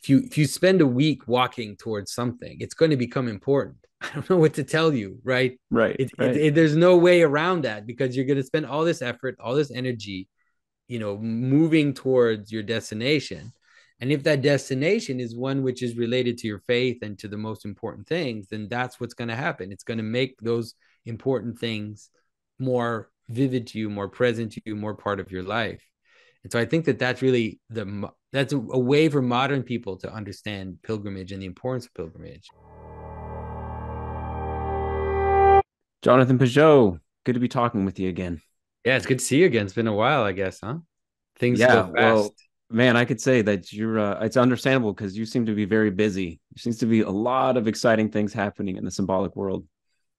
if you spend a week walking towards something, it's going to become important. I don't know what to tell you, right? Right, right. There's no way around that, because you're going to spend all this effort, all this energy, moving towards your destination. And if that destination is one which is related to your faith and to the most important things, then that's what's going to happen. It's going to make those important things more vivid to you, more present to you, more part of your life. And so I think that that's really that's a way for modern people to understand pilgrimage and the importance of pilgrimage. Jonathan Pageau, good to be talking with you again. Yeah, it's good to see you again. It's been a while, I guess, huh? Things go Yeah, fast. well, man, I could say that you're it's understandable because you seem to be very busy. There seems to be a lot of exciting things happening in the symbolic world.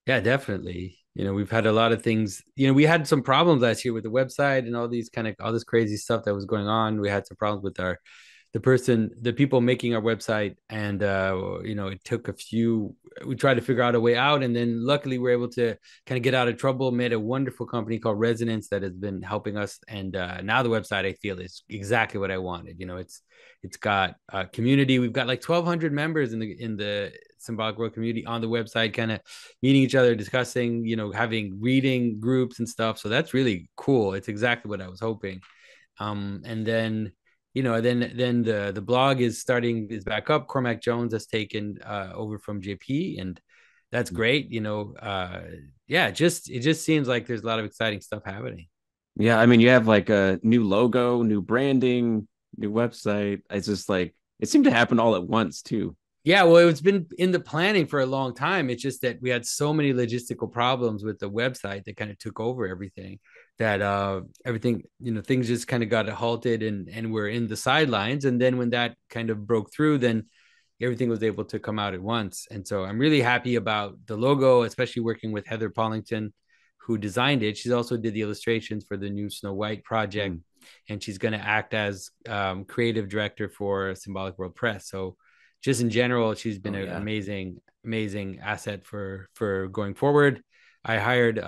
Yeah, definitely. We've had a lot of things. We had some problems last year with the website and all this crazy stuff that was going on. We had some problems with the people making our website, and it took a few. We tried to figure out a way out, and then luckily we were able to kind of get out of trouble. Made a wonderful company called Resonance that has been helping us, and now the website, I feel, is exactly what I wanted. It's got a community. We've got like 1,200 members in the Symbolic World community on the website, kind of meeting each other, discussing, having reading groups and stuff. So that's really cool. It's exactly what I was hoping. And then the blog is back up. Cormac Jones has taken over from JP, and that's great. Yeah, it just seems like there's a lot of exciting stuff happening. Yeah, I mean, you have like a new logo, new branding, new website. It's just like it seemed to happen all at once too. Yeah, well, it's been in the planning for a long time. It's just that we had so many logistical problems with the website that kind of took over everything, that everything, things just kind of got halted, and we're in the sidelines. And then when that kind of broke through, then everything was able to come out at once. And so I'm really happy about the logo, especially working with Heather Pollington, who designed it. She's also did the illustrations for the new Snow White project, Mm. and she's going to act as creative director for Symbolic World Press. So just in general, she's been Oh an yeah. amazing asset for going forward. I hired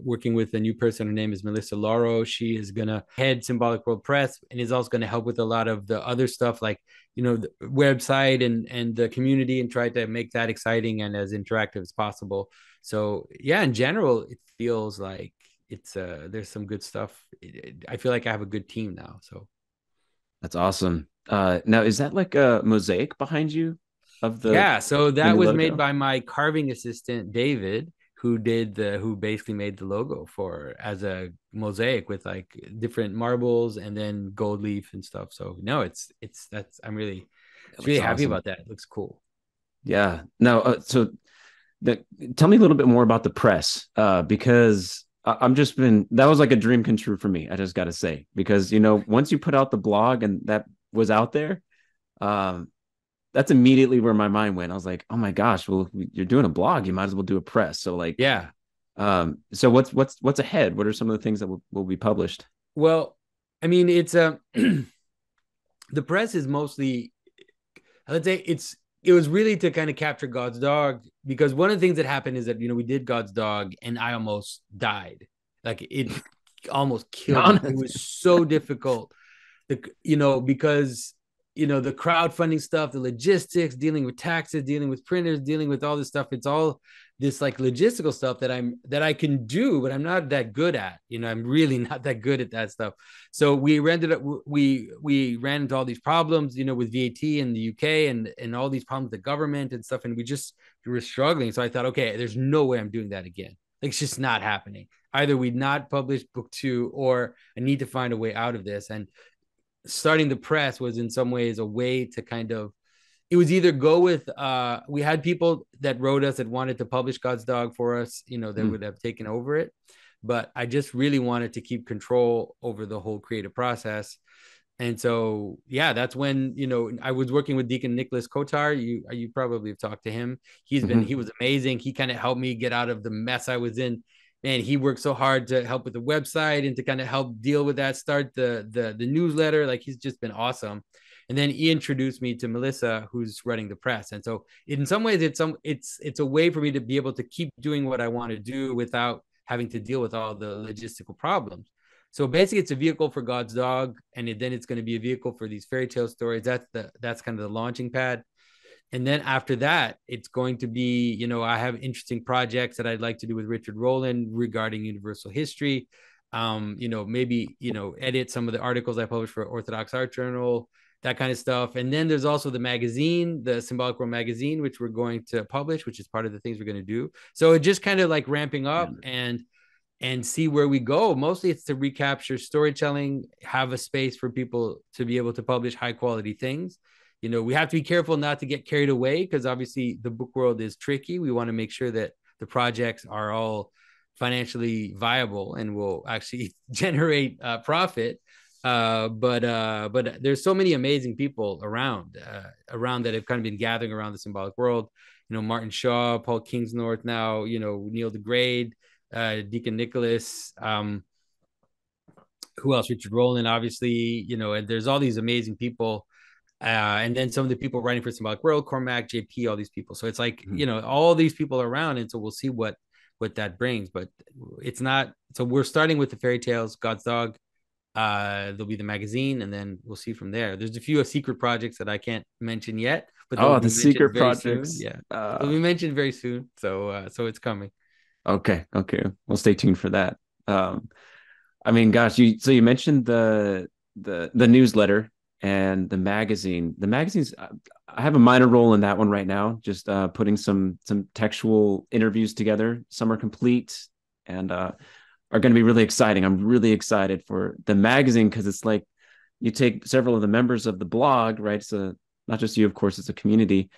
working with a new person. Her name is Melissa Lauro. She is gonna head Symbolic World Press, and is also gonna help with a lot of the other stuff, like the website and the community, and try to make that exciting and as interactive as possible. So yeah, in general, it feels like it's there's some good stuff. I feel like I have a good team now. So That's awesome. Now is that like a mosaic behind you of yeah, so the that new was made logo? by my carving assistant David, who basically made the logo for as a mosaic with like different marbles and then gold leaf and stuff. So no, it's that's I'm really That it's really looks happy awesome. about that. It looks cool. Yeah. Now, so tell me a little bit more about the press, because I'm just been that was like a dream come true for me. I just got to say, because once you put out the blog and that was out there, um, that's immediately where my mind went. I was like, oh my gosh, well, you're doing a blog, you might as well do a press. So like, Yeah. so what's ahead? What are some of the things that will be published? Well, I mean, it's the press is mostly, let's say, it was really to kind of capture God's dog, because one of the things that happened is that we did God's dog and I almost died. Like, it almost killed me. It Honest. was so difficult, because the crowdfunding stuff, the logistics, dealing with taxes, dealing with printers, dealing with all this stuff. It's all this like logistical stuff that I can do, but I'm not that good at. I'm really not that good at that stuff. So we ran into all these problems, with VAT in the UK, and all these problems with the government and stuff, and we were struggling. So I thought, okay, there's no way I'm doing that again. Like, it's just not happening. Either we not publish book two, or I need to find a way out of this. And starting the press was in some ways a way to kind of, it was either go with we had people that wrote us that wanted to publish God's dog for us, that Mm. would have taken over it, but I just really wanted to keep control over the whole creative process. And so yeah, that's when I was working with Deacon Nicholas Kotar. You probably have talked to him. He Hmm. was amazing. He kind of helped me get out of the mess I was in. And he worked so hard to help with the website and to kind of help deal with that, start the newsletter. Like, he's just been awesome. And then he introduced me to Melissa, who's running the press. And so in some ways, it's a way for me to be able to keep doing what I want to do without having to deal with all the logistical problems. So basically, it's a vehicle for God's dog, and then it's going to be a vehicle for these fairy tale stories. That's kind of the launching pad. And then after that, it's going to be, I have interesting projects that I'd like to do with Richard Rowland regarding universal history. Maybe, edit some of the articles I published for Orthodox Art Journal, that kind of stuff. And then there's also the magazine, the Symbolic World Magazine, which we're going to publish, which is part of the things we're going to do. So it just kind of like ramping up and see where we go. Mostly it's to recapture storytelling, have a space for people to be able to publish high quality things. We have to be careful not to get carried away, because obviously the book world is tricky. We want to make sure that the projects are all financially viable and will actually generate profit. But there's so many amazing people around that have kind of been gathering around the Symbolic World. Martin Shaw, Paul Kingsnorth now, Neil deGrade, Deacon Nicholas, who else? Richard Rowland, obviously, and there's all these amazing people. And then some of the people writing for Symbolic World, Cormac, JP, all these people. So it's like, all these people around. And so we'll see what that brings, but it's not. So we're starting with the fairy tales, God's dog. There'll be the magazine, and then we'll see from there. There's a few secret projects that I can't mention yet, but they'll be the secret very projects. Soon. Yeah. They'll be mentioned very soon. So it's coming. Okay. We'll stay tuned for that. I mean, gosh, you mentioned the newsletter and the magazine. The magazine's, I have a minor role in that one right now, just putting some textual interviews together. Some are complete and are going to be really exciting. I'm really excited for the magazine, because it's like you take several of the members of the blog, right? So not just you, of course, it's a community.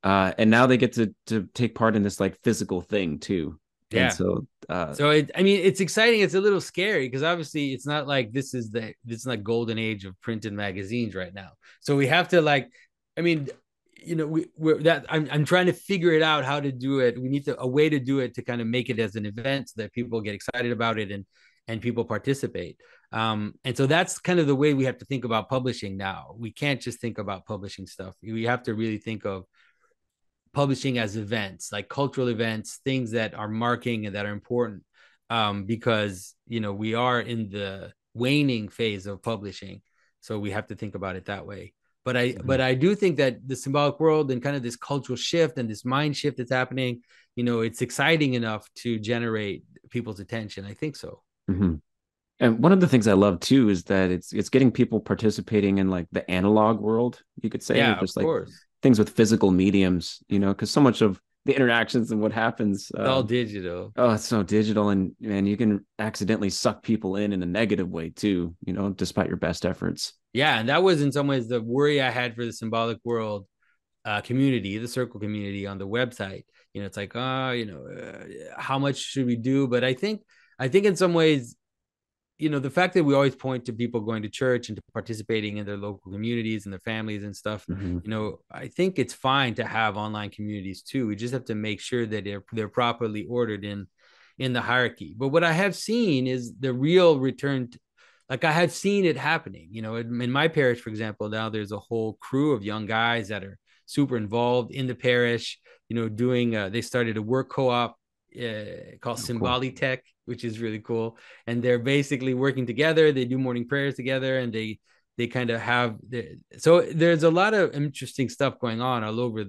And now they get to take part in this like physical thing too. Yeah. And so it's exciting. It's a little scary because obviously it's not like this is like golden age of printed magazines right now. So we have to I'm trying to figure it out how to do it. We need a way to do it to kind of make it as an event so that people get excited about it and people participate. And so that's kind of the way we have to think about publishing now. We can't just think about publishing stuff. We have to really think of publishing as events, like cultural events, things that are marking and that are important, because we are in the waning phase of publishing, so we have to think about it that way. But I do think that the Symbolic World and kind of this cultural shift and this mind shift that's happening, it's exciting enough to generate people's attention. I think so. Mm-hmm. And one of the things I love too is that it's getting people participating in like the analog world, you could say, just of course. Things with physical mediums, because so much of the interactions and what happens, it's all digital. Oh, it's so digital, and you can accidentally suck people in a negative way too, despite your best efforts. Yeah, and that was in some ways the worry I had for the Symbolic World community, the circle community on the website. It's like, how much should we do? But I think in some ways, the fact that we always point to people going to church and to participating in their local communities and their families and stuff, I think it's fine to have online communities too. We just have to make sure that they're properly ordered in the hierarchy. But what I have seen is the real return like I have seen it happening, in my parish, for example. Now there's a whole crew of young guys that are super involved in the parish, doing, they started a work co-op called Symbolic Tech, which is really cool. And they're basically working together. They do morning prayers together, and they kind of have so there's a lot of interesting stuff going on all over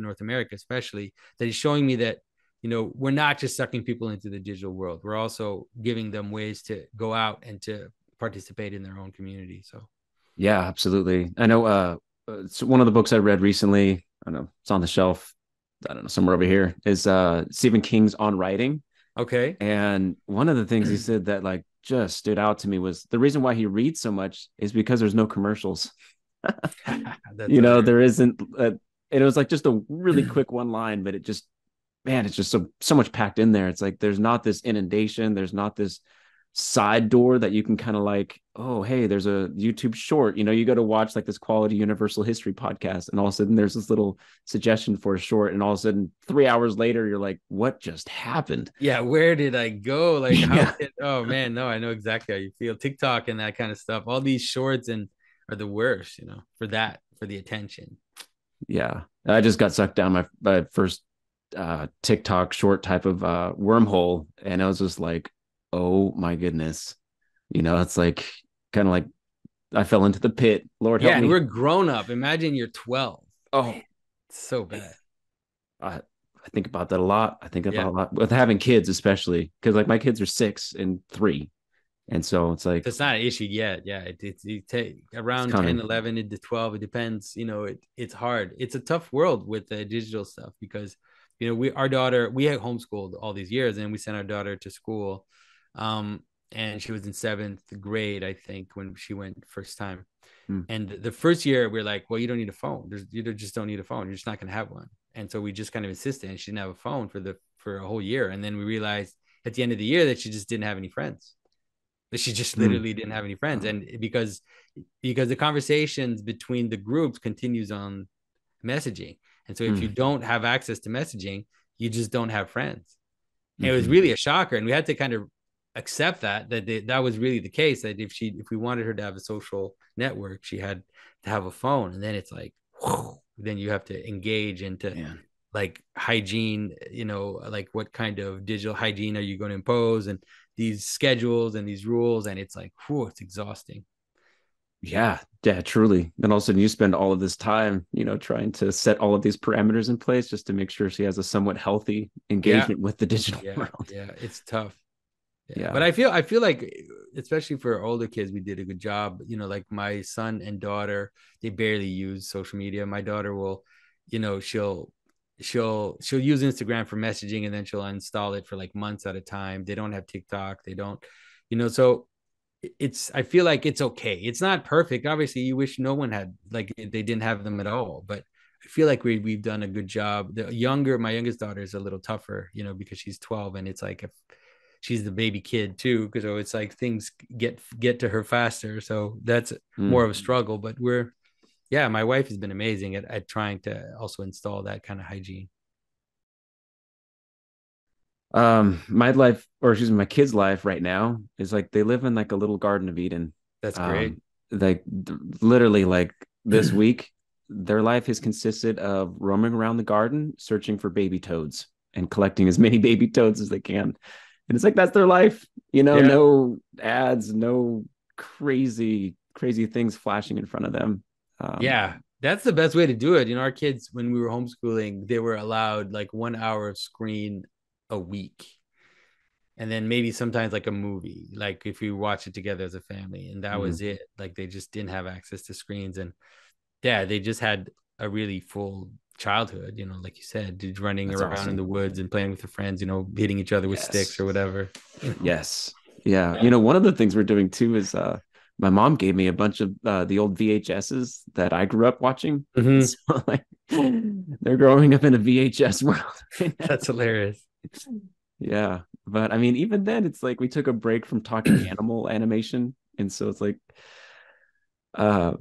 North America, especially, that is showing me that, we're not just sucking people into the digital world. We're also giving them ways to go out and to participate in their own community. So yeah, absolutely. I know it's one of the books I read recently. I don't know, it's on the shelf, I don't know, somewhere over here, is Stephen King's On Writing. Okay. And one of the things he said that like just stood out to me was the reason why he reads so much is because there's no commercials. There isn't it was like just a really quick one line, but it just, man, it's just so much packed in there. It's like there's not this inundation, there's not this side door that you can kind of like, oh, hey, there's a YouTube short, you go to watch like this quality universal history podcast, and all of a sudden there's this little suggestion for a short, and all of a sudden 3 hours later you're like, what just happened? Yeah, where did I go? Like, oh man, no, I know exactly how you feel. TikTok and that kind of stuff, all these shorts are the worst, for the attention. Yeah, I just got sucked down my first TikTok short type of wormhole, and I was just like, oh my goodness, It's like kind of like I fell into the pit. Lord Yeah, help and me. we're grown up. Imagine you're 12. Man, Oh, it's so bad. I, I think about that a lot. I think Yeah. about a lot with having kids, especially because like my kids are 6 and 3. And so it's like, It's not an issue yet. Yeah, it take it's around 10, coming. 11 into 12. It depends. It's hard. It's a tough world with the digital stuff because, our daughter, we had homeschooled all these years and we sent our daughter to school. Um, and she was in seventh grade, I think, when she went first time. Hmm. And the first year, we're like, well, you don't need a phone. You just don't need a phone. You're just not going to have one. And so we just kind of insisted, and she didn't have a phone for a whole year. And then we realized at the end of the year that she just didn't have any friends. That she just Hmm. literally didn't have any friends, and because the conversations between the groups continues on messaging, and so if Hmm. you don't have access to messaging, you just don't have friends. And it was Hmm. really a shocker, and we had to kind of accept that was really the case. That if we wanted her to have a social network, she had to have a phone, and then it's like, whew, then you have to engage into Man. like hygiene, like what kind of digital hygiene are you going to impose, and these schedules and these rules, and it's like, whew, it's exhausting. Yeah, yeah, truly. And all of a sudden you spend all of this time, trying to set all of these parameters in place just to make sure she has a somewhat healthy Yeah, engagement with the digital yeah, world. yeah, it's tough. Yeah, but Yeah. I feel like, especially for older kids, we did a good job. Like my son and daughter, they barely use social media. My daughter will, she'll use Instagram for messaging, and then she'll uninstall it for like months at a time. They don't have TikTok. They don't, so I feel like it's okay. It's not perfect. Obviously, you wish no one had, like, they didn't have them at all, but I feel like we've done a good job. My youngest daughter is a little tougher, because she's 12, and it's like if she's the baby kid too, because so it's like things get to her faster. So that's more Mm. of a struggle. But yeah, my wife has been amazing at trying to also install that kind of hygiene. My life, or excuse me, my kids' life right now is like they live in like a little Garden of Eden. That's great. Um, like literally, like this week, their life has consisted of roaming around the garden, searching for baby toads and collecting as many baby toads as they can. And it's like that's their life, Yeah. no ads, no crazy, crazy things flashing in front of them. Um, Yeah, that's the best way to do it. Our kids, when we were homeschooling, they were allowed like 1 hour of screen a week. And then maybe sometimes like a movie, like if we watch it together as a family. And that mhm. was it. Like they just didn't have access to screens. And yeah, they just had a really full childhood, like you said, just running That's around in the awesome. woods and playing with their friends, hitting each other with sticks Yes. or whatever. Yes. Yeah. One of the things we're doing too is my mom gave me a bunch of the old VHSs that I grew up watching. Mm-hmm. So like they're growing up in a VHS world right now. That's hilarious. Yeah. But I mean, even then it's like we took a break from talking animal animation. And so it's like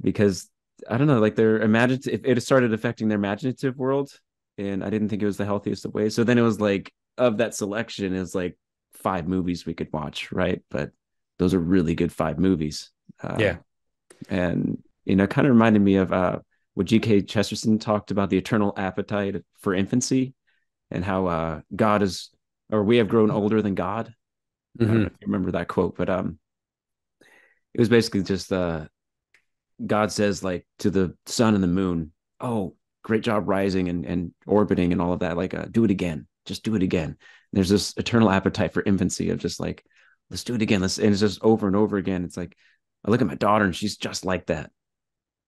because I don't know, like their imaginative it started affecting their imaginative world. And I didn't think it was the healthiest of ways. So then it was like of that selection is like 5 movies we could watch, right? But those are really good 5 movies. Yeah. And kind of reminded me of what G.K. Chesterton talked about the eternal appetite for infancy and how God is, or we have grown older than God. I don't know Mm-hmm. if you remember that quote, but it was basically just God says like to the sun and the moon, "Oh, great job rising and orbiting and all of that. Like, do it again. Just do it again." And there's this eternal appetite for infancy of just like, let's do it again. And it's just over and over again. It's like I look at my daughter and she's just like that.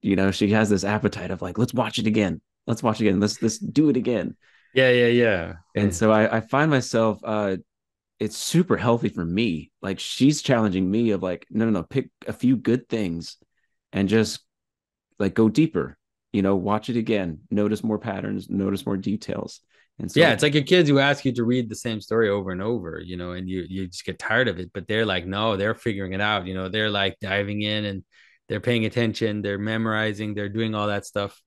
She has this appetite of like, let's watch it again. Let's watch it again. Let's do it again. Yeah, yeah, yeah. And so I find myself it's super healthy for me. Like she's challenging me of like, no, no, no, pick a few good things and just like go deeper, watch it again, notice more patterns, notice more details. And Yeah, so it's like your kids who ask you to read the same story over and over, and you just get tired of it. But they're like, no, they're figuring it out. They're like diving in and they're paying attention, they're memorizing, they're doing all that stuff.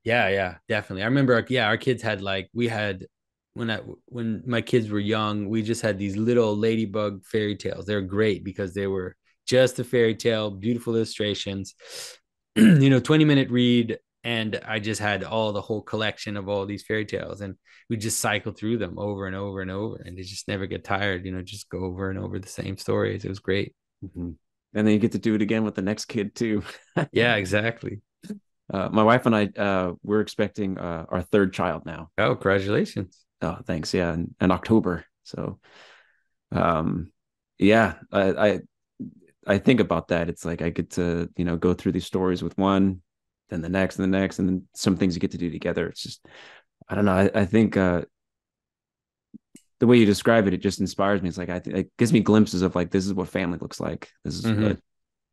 Yeah, yeah, definitely. I remember, yeah, our kids had like we had when my kids were young, we just had these little ladybug fairy tales. They're great because they were just a fairy tale, beautiful illustrations, 20-minute read. And I just had the whole collection of all these fairy tales, and we just cycle through them over and over and over, and they just never get tired. Just go over and over the same stories. It was great. Mm-hmm. And then you get to do it again with the next kid too. Yeah, exactly. My wife and I, we're expecting our third child now. Oh, congratulations. Oh, thanks. Yeah, in October. So, um, yeah, I think about that. It's like I get to, go through these stories with one, then the next and the next, and then some things you get to do together. It's just, I don't know. I think the way you describe it, it just inspires me. It's like it gives me glimpses of like this is what family looks like. This is Mm-hmm. what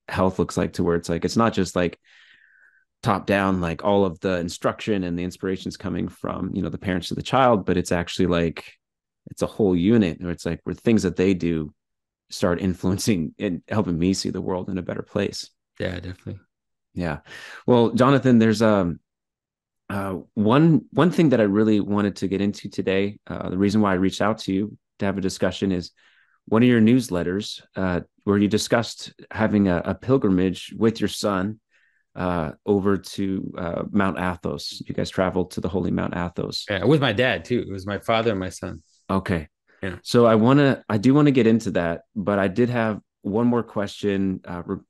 health looks like. To where it's like it's not just like top down, like all of the instruction and the inspirations coming from the parents to the child, but it's actually like it's a whole unit where it's like where things that they do start influencing and helping me see the world in a better place. Yeah, definitely. Yeah. Well, Jonathan, there's one thing that I really wanted to get into today. The reason why I reached out to you to have a discussion is one of your newsletters where you discussed having a pilgrimage with your son over to Mount Athos. You guys traveled to the holy Mount Athos. Yeah, with my dad too. It was my father and my son. Okay. Yeah. So I do want to get into that, but I did have one more question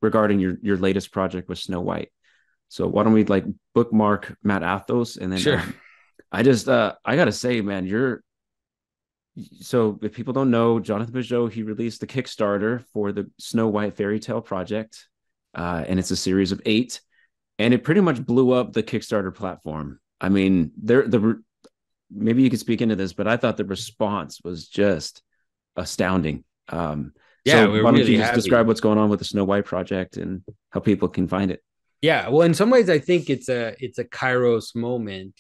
regarding your latest project with Snow White. So why don't we like bookmark Mount Athos, and then Sure. I gotta say, man, so if people don't know, Jonathan Pageau, he released the Kickstarter for the Snow White fairy tale project, and it's a series of 8, and it pretty much blew up the Kickstarter platform. I mean, maybe you could speak into this, but I thought the response was just astounding. Yeah, So we're why don't you really just describe happy. what's going on with the Snow White project and how people can find it? Yeah, well, in some ways, I think it's a Kairos moment.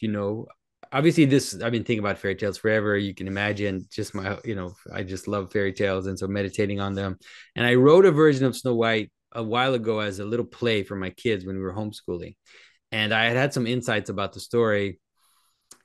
Obviously, this I've been thinking about fairy tales forever. You can imagine just I just love fairy tales, and so meditating on them. And I wrote a version of Snow White a while ago as a little play for my kids when we were homeschooling, and I had some insights about the story,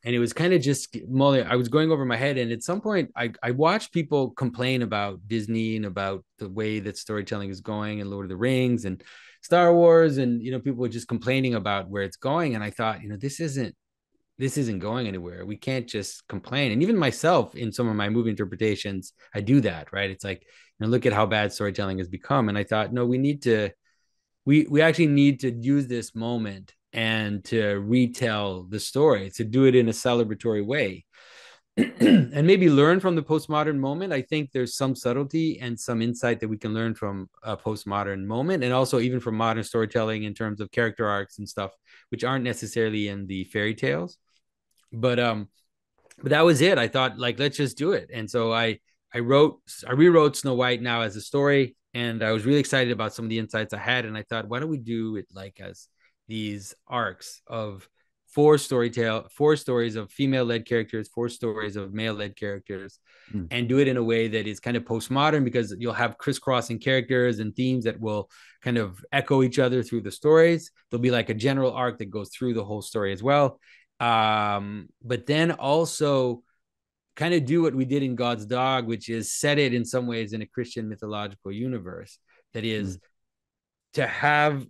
and it was kind of just mulling. I was going over my head, and at some point, I watched people complain about Disney and about the way that storytelling is going, and Lord of the Rings and Star Wars, and people were just complaining about where it's going. And I thought, this isn't going anywhere. We can't just complain. And even myself, in some of my movie interpretations, I do that, right? It's like, look at how bad storytelling has become. And I thought, no, we actually need to use this moment and to retell the story, to do it in a celebratory way. And maybe learn from the postmodern moment. I think there's some subtlety and some insight that we can learn from a postmodern moment, and also even from modern storytelling in terms of character arcs and stuff, which aren't necessarily in the fairy tales. But that was it. I thought, like, let's just do it. And so I rewrote Snow White now as a story, and I was really excited about some of the insights I had. And I thought, why don't we do it like as these arcs of four stories of female led characters, 4 stories of male led characters, Mm. and do it in a way that is kind of postmodern, because you'll have crisscrossing characters and themes that will kind of echo each other through the stories. There'll be like a general arc that goes through the whole story as well. But then also kind of do what we did in God's Dog, which is set it in some ways in a Christian mythological universe. That Mm. is, to have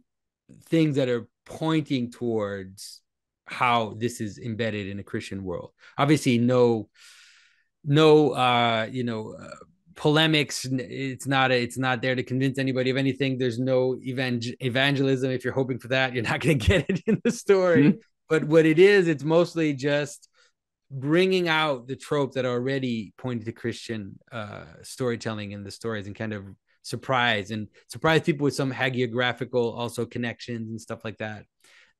things that are pointing towards how this is embedded in a Christian world. Obviously, no polemics. It's not there to convince anybody of anything. There's no evangelism. If you're hoping for that, you're not going to get it in the story. Mm. But what it is, it's mostly just bringing out the tropes that are already pointed to Christian storytelling in the stories, and kind of surprise people with some hagiographical also connections and stuff like that.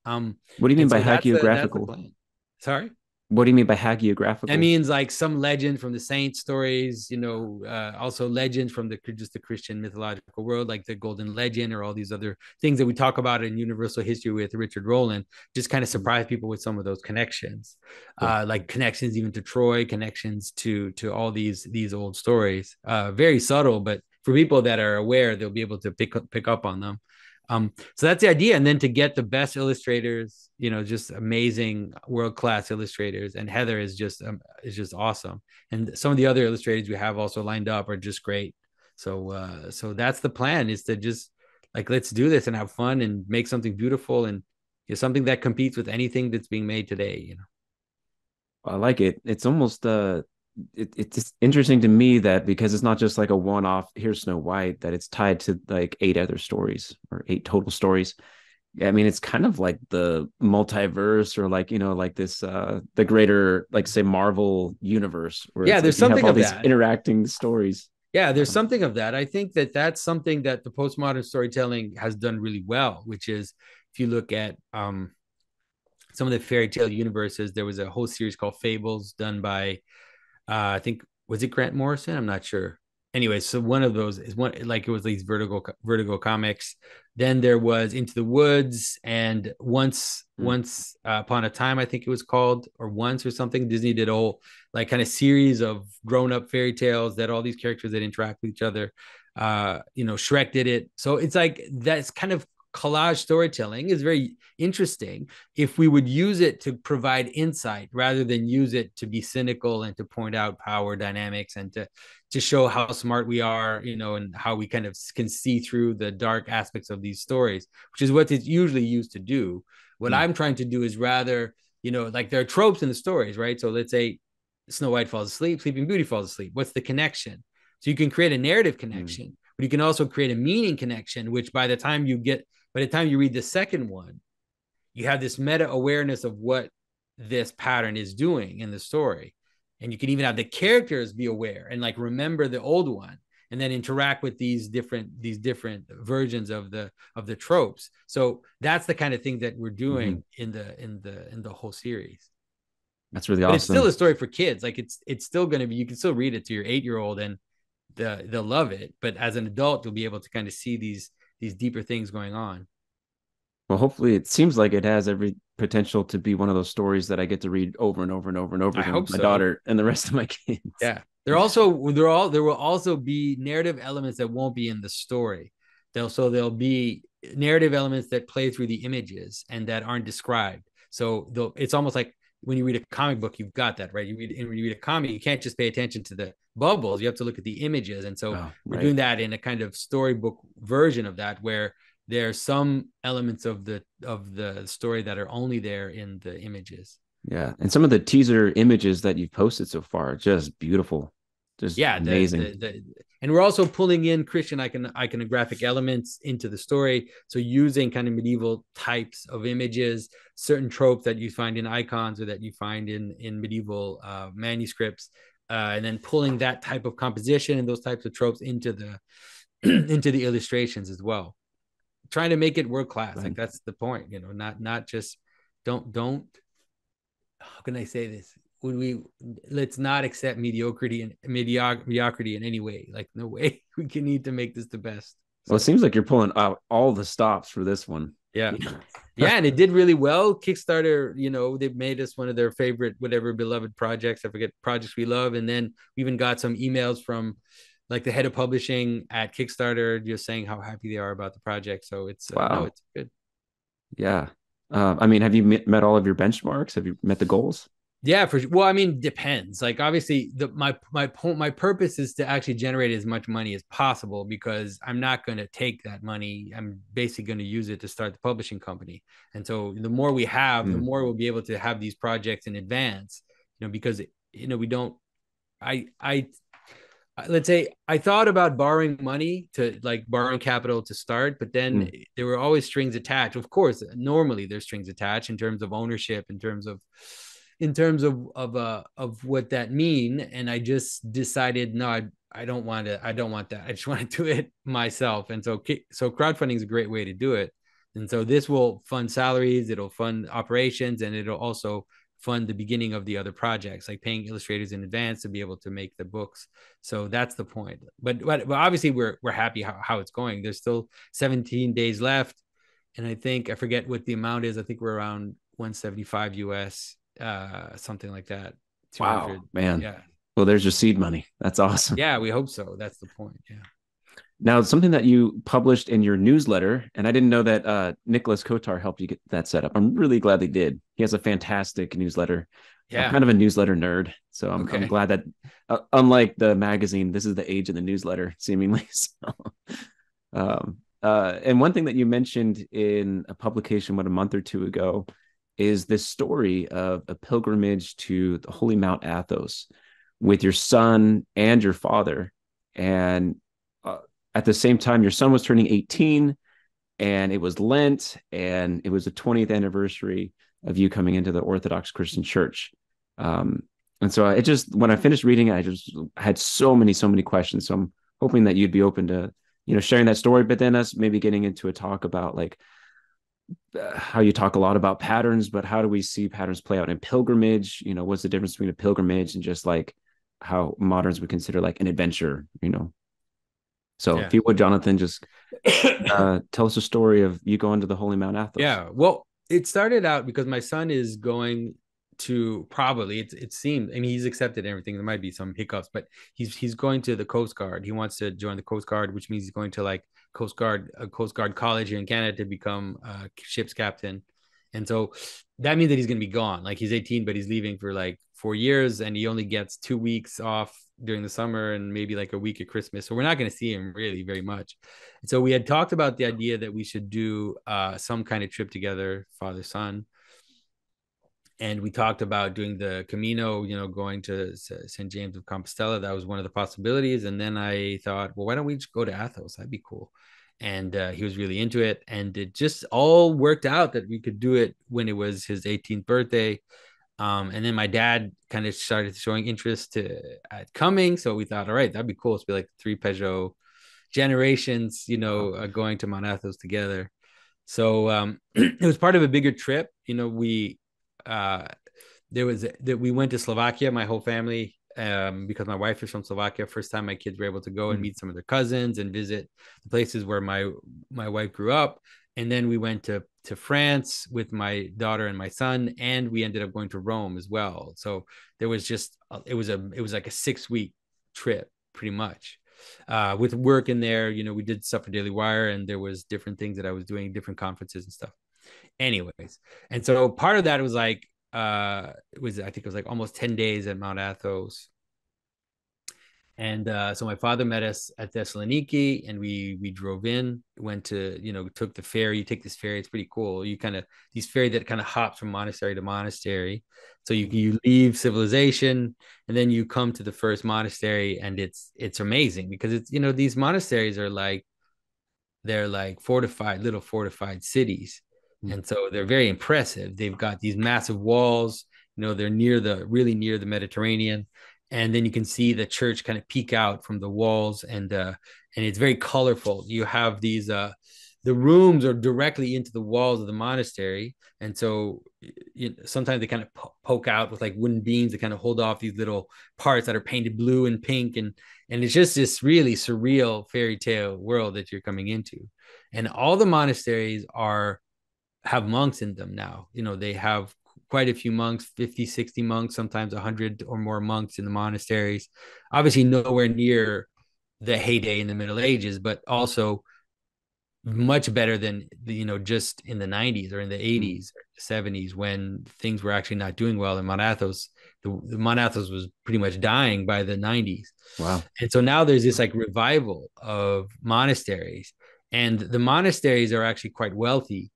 What do you mean And by so that's the hagiographical? plan. Sorry. What do you mean by That hagiographical? means like some legend from the saint stories, also legends from just the Christian mythological world, like the Golden Legend or all these other things that we talk about in Universal History with Richard Rowland. Just kind of Mm. surprise people with some of those connections, Cool. like connections even to Troy, connections to all these old stories. Very subtle, but for people that are aware, they'll be able to pick up on them. So that's the idea. And then to get the best illustrators, just amazing world-class illustrators. And Heather is just awesome. And some of the other illustrators we have also lined up are just great. So that's the plan, is to just like, let's do this and have fun and make something beautiful, and something that competes with anything that's being made today. I like it. It's almost it's interesting to me that because it's not just like a one-off, here's Snow White, that it's tied to like 8 other stories or 8 total stories. I mean, it's kind of like the multiverse, or like, like this, the greater, like, say, Marvel universe, where Yeah, it's there's like you have something all of these that. interacting stories. Yeah, there's Um, something of that. I think that that's something that the postmodern storytelling has done really well, which is if you look at some of the fairy tale universes, there was a whole series called Fables done by I think, was it Grant Morrison? I'm not sure. Anyway, so one of those is one, like it was these Vertigo comics. Then there was Into the Woods, and once upon a time, I think it was called, or once or something. Disney did a whole like kind of series of grown up fairy tales that all these characters that interact with each other. Shrek did it, so it's like that's kind of collage storytelling is very interesting if we would use it to provide insight rather than use it to be cynical and to point out power dynamics and to show how smart we are, and how we kind of can see through the dark aspects of these stories, which is what it's usually used to do. What mm, I'm trying to do is rather, like there are tropes in the stories, right? So let's say Snow White falls asleep, Sleeping Beauty falls asleep. What's the connection? So you can create a narrative mm, connection, but you can also create a meaning connection, which by the time you read the second one, you have this meta awareness of what this pattern is doing in the story. And you can even have the characters be aware and like remember the old one and then interact with these different versions of the tropes. So that's the kind of thing that we're mhm. doing in the whole series. That's really But it's still awesome. a story for kids. Like it's still going to be, you can still read it to your 8-year old and they'll love it. But as an adult, you'll be able to kind of see these deeper things going on. Well, hopefully, it seems like it has every potential to be one of those stories that I get to read over and over and over and over I again hope with my so. daughter and the rest of my kids. Yeah. There will also be narrative elements that won't be in the story. There'll be narrative elements that play through the images and that aren't described. So it's almost like when you read a comic book, you've got that, right? When you read a comic, you can't just pay attention to the bubbles. You have to look at the images. And so Oh, we're right. doing that in a kind of storybook version of that, where there are some elements of the story that are only there in the images. Yeah. And some of the teaser images that you've posted so far are just beautiful, just Yeah, amazing. and we're also pulling in Christian iconographic elements into the story. So using kind of medieval types of images, certain tropes that you find in icons or that you find in medieval manuscripts, and then pulling that type of composition and those types of tropes into the into the illustrations as well. Trying to make it world class, like Right. that's the point. Not just don't how can I say this? Would we Let's not accept mediocrity in any way. Like no way. We can need to make this the best. Well, it So seems like you're pulling out all the stops for this one. yeah. Yeah. Yeah, and it did really well. Kickstarter, they made us one of their favorite, whatever beloved projects. I forget projects we love. And then we even got some emails from like the head of publishing at Kickstarter just saying how happy they are about the project. So it's no, Wow. it's good. Yeah. I mean, have you met all of your benchmarks? Have you met the goals? Yeah, for sure. Well, I mean, depends. Like obviously, my purpose is to actually generate as much money as possible because I'm not going to take that money. I'm basically going to use it to start the publishing company. And so the more we have, the Mm, more we'll be able to have these projects in advance. Because we don't. I let's say I thought about borrowing money to like borrowing capital to start, but then mm, there were always strings attached. Of course, normally there's strings attached in terms of ownership, in terms of what that mean. And I just decided, no, I don't want to. I don't want that. I just want to do it myself. And so crowdfunding is a great way to do it. And so this will fund salaries, it'll fund operations, and it'll also fund the beginning of the other projects, like paying illustrators in advance to be able to make the books. So that's the point. But obviously we're happy how it's going. There's still 17 days left, and I think I forget what the amount is. I think we're around 175 US, something like that. wow, 200. man. Yeah, Well, there's your seed money. That's awesome. yeah. We hope so. That's the point. Yeah, Now, something that you published in your newsletter, and I didn't know that Nicholas Kotar helped you get that set up. I'm really glad they did. He has a fantastic newsletter. I'm yeah. kind of a newsletter nerd, so I'm Okay. glad that, unlike the magazine, this is the age of the newsletter, seemingly. So, and one thing that you mentioned in a publication a month or two ago is this story of a pilgrimage to the holy Mount Athos, with your son and your father. And at the same time, your son was turning 18, and it was Lent, and it was the 20th anniversary of you coming into the Orthodox Christian Church. Um, and so it just, when I finished reading it, I just had so many questions. So I'm hoping that you'd be open to, sharing that story, but then us maybe getting into a talk about like how you talk a lot about patterns, but how do we see patterns play out in pilgrimage? What's the difference between a pilgrimage and just like how moderns would consider like an adventure? So Yeah. if you would, Jonathan, just tell us a story of you going to the Holy Mount Athos. Yeah. Well, it started out because my son is going to probably it seemed, I mean, he's accepted everything. There might be some hiccups, but he's going to the Coast Guard. He wants to join the Coast Guard, which means he's going to like Coast Guard college here in Canada to become a ship's captain. And so that means that he's going to be gone. Like he's 18, but he's leaving for like 4 years, and he only gets 2 weeks off during the summer and maybe like a week at Christmas. So we're not going to see him really very much. And so we had talked about the idea that we should do some kind of trip together, father son. And we talked about doing the Camino, going to St. James of Compostela. That was one of the possibilities. And then I thought, well, why don't we just go to Athos? That'd be cool. And he was really into it. And it just all worked out that we could do it when it was his 18th birthday. And then my dad kind of started showing interest at coming. So we thought, all right, that'd be cool. It's be like 3 Pageau generations, going to Mount Athos together. So it was part of a bigger trip. We uh, there was that we went to Slovakia, my whole family, because my wife is from Slovakia. First time my kids were able to go and meet some of their cousins and visit the places where my wife grew up. And then we went to France with my daughter and my son, and we ended up going to Rome as well. So there was just it was like a 6 week trip pretty much. With work in there, we did stuff for Daily Wire, and there was different things that I was doing, different conferences and stuff. Anyways, and so part of that was like it was, I think it was like almost 10 days at Mount Athos. And so my father met us at Thessaloniki, and we drove in, went to, took the ferry. You take this ferry, it's pretty cool. You kind of these ferry that kind of hops from monastery to monastery. So you leave civilization, and then you come to the first monastery, and it's amazing because it's, these monasteries are like, they're like little fortified cities. And so they're very impressive. They've got these massive walls, they're really near the Mediterranean. And then you can see the church kind of peek out from the walls, and it's very colorful. You have these the rooms are directly into the walls of the monastery. And so sometimes they kind of poke out with like wooden beams that kind of hold off these little parts that are painted blue and pink. And it's just this really surreal fairy tale world that you're coming into. And all the monasteries have monks in them now. They have quite a few monks, 50, 60 monks, sometimes 100 or more monks in the monasteries. Obviously nowhere near the heyday in the Middle Ages, but also much better than just in the 90s or in the 80s or 70s, when things were actually not doing well in Mount Athos. The Mount Athos was pretty much dying by the 90s. Wow. And so now there's this like revival of monasteries, and the monasteries are actually quite wealthy.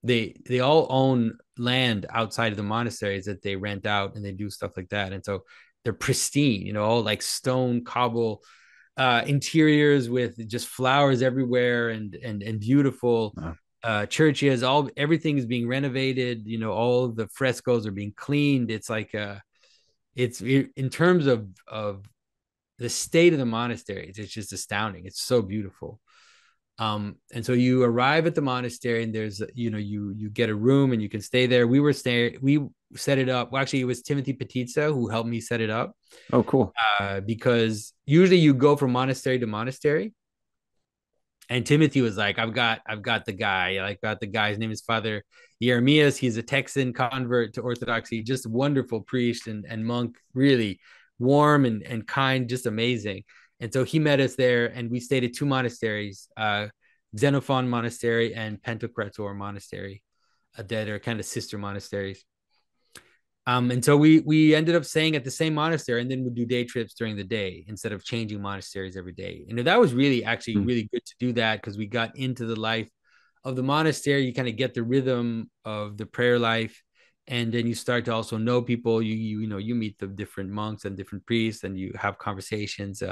They all own land outside of the monasteries that they rent out, and they do stuff like that. And so they're pristine, all like stone cobble interiors with just flowers everywhere, and beautiful churches. Everything is being renovated. All the frescoes are being cleaned. It's like it's in terms of the state of the monasteries, it's just astounding. It's so beautiful. And so you arrive at the monastery, and there's you get a room, and you can stay there. We set it up. Well, actually, it was Timothy Petitza who helped me set it up. Oh, cool. Because usually you go from monastery to monastery, and Timothy was like, I've got the guy. I've got the guy. His name is Father Jeremias. He's a Texan convert to Orthodoxy, just wonderful priest and monk, really warm and kind, just amazing. And so he met us there, and we stayed at two monasteries, Xenophon Monastery and Pantocrator Monastery, that are kind of sister monasteries. And so we ended up staying at the same monastery, and then we'd do day trips during the day instead of changing monasteries every day. And that was actually really good to do that, because we got into the life of the monastery. You kind of get the rhythm of the prayer life. and then you start to also know people. You meet the different monks and different priests, and you have conversations.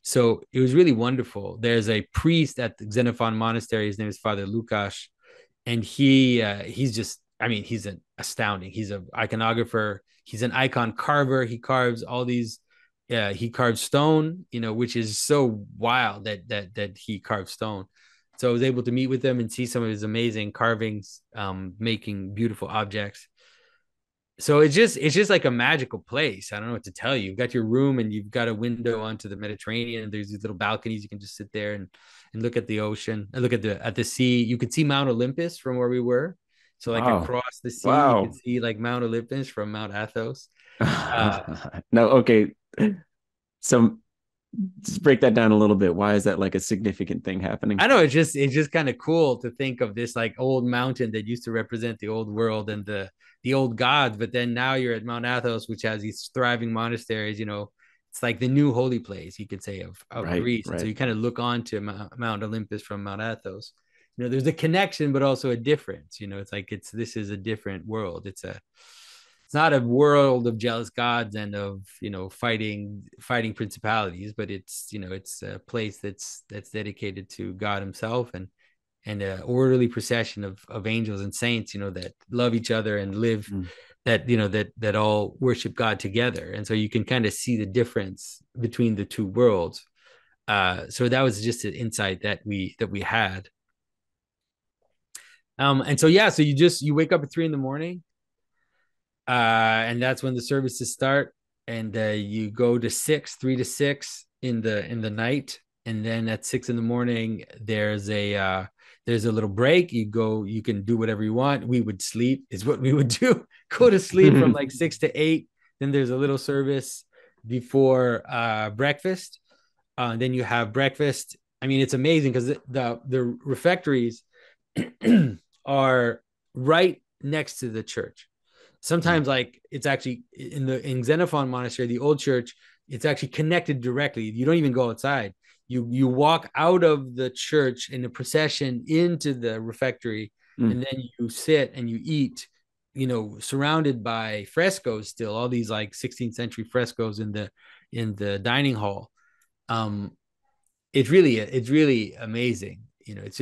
So it was really wonderful. There's a priest at the Xenophon Monastery. His name is Father Lukash, and he's just, I mean, he's an astounding. He's an iconographer. He's an icon carver. He carves all these. He carves stone, which is so wild that he carves stone. So I was able to meet with him and see some of his amazing carvings, making beautiful objects. So it's just like a magical place. I don't know what to tell you. You've got your room and you've got a window onto the Mediterranean. There's these little balconies. You can just sit there and look at the ocean and look at the sea. You could see Mount Olympus from where we were. So like Wow. across the sea, you could Wow. see like Mount Olympus from Mount Athos. Uh, No, okay. So just break that down a little bit. Why is that like a significant thing happening? I know it's just kind of cool to think of this like old mountain that used to represent the old world and the old gods, but then now you're at Mount Athos, which has these thriving monasteries. It's like the new holy place, you could say, of Right, Greece. And so right. you kind of look on to Mount Olympus from Mount Athos. There's a connection, but also a difference. It's like this is a different world. It's not a world of jealous gods and of fighting principalities, but it's a place that's dedicated to God Himself, and an orderly procession of angels and saints, that love each other and live, Mm. that all worship God together. And so you can kind of see the difference between the two worlds. So that was just an insight that we had. And so yeah, so you wake up at 3 in the morning, and that's when the services start, and you go to 3 to 6 in the night, and then at 6 in the morning there's a little break. You can do whatever you want. We would sleep is what we would do. Go to sleep from like 6 to 8. Then there's a little service before breakfast. Then you have breakfast. I mean, it's amazing because the refectories are right next to the church. Mm. Sometimes, like, it's actually in Xenophon Monastery, the old church, it's actually connected directly. You don't even go outside. You walk out of the church in a procession into the refectory, Mm. and then you sit and you eat, surrounded by frescoes, still all these like 16th century frescoes in the dining hall. Um, it's really amazing. It's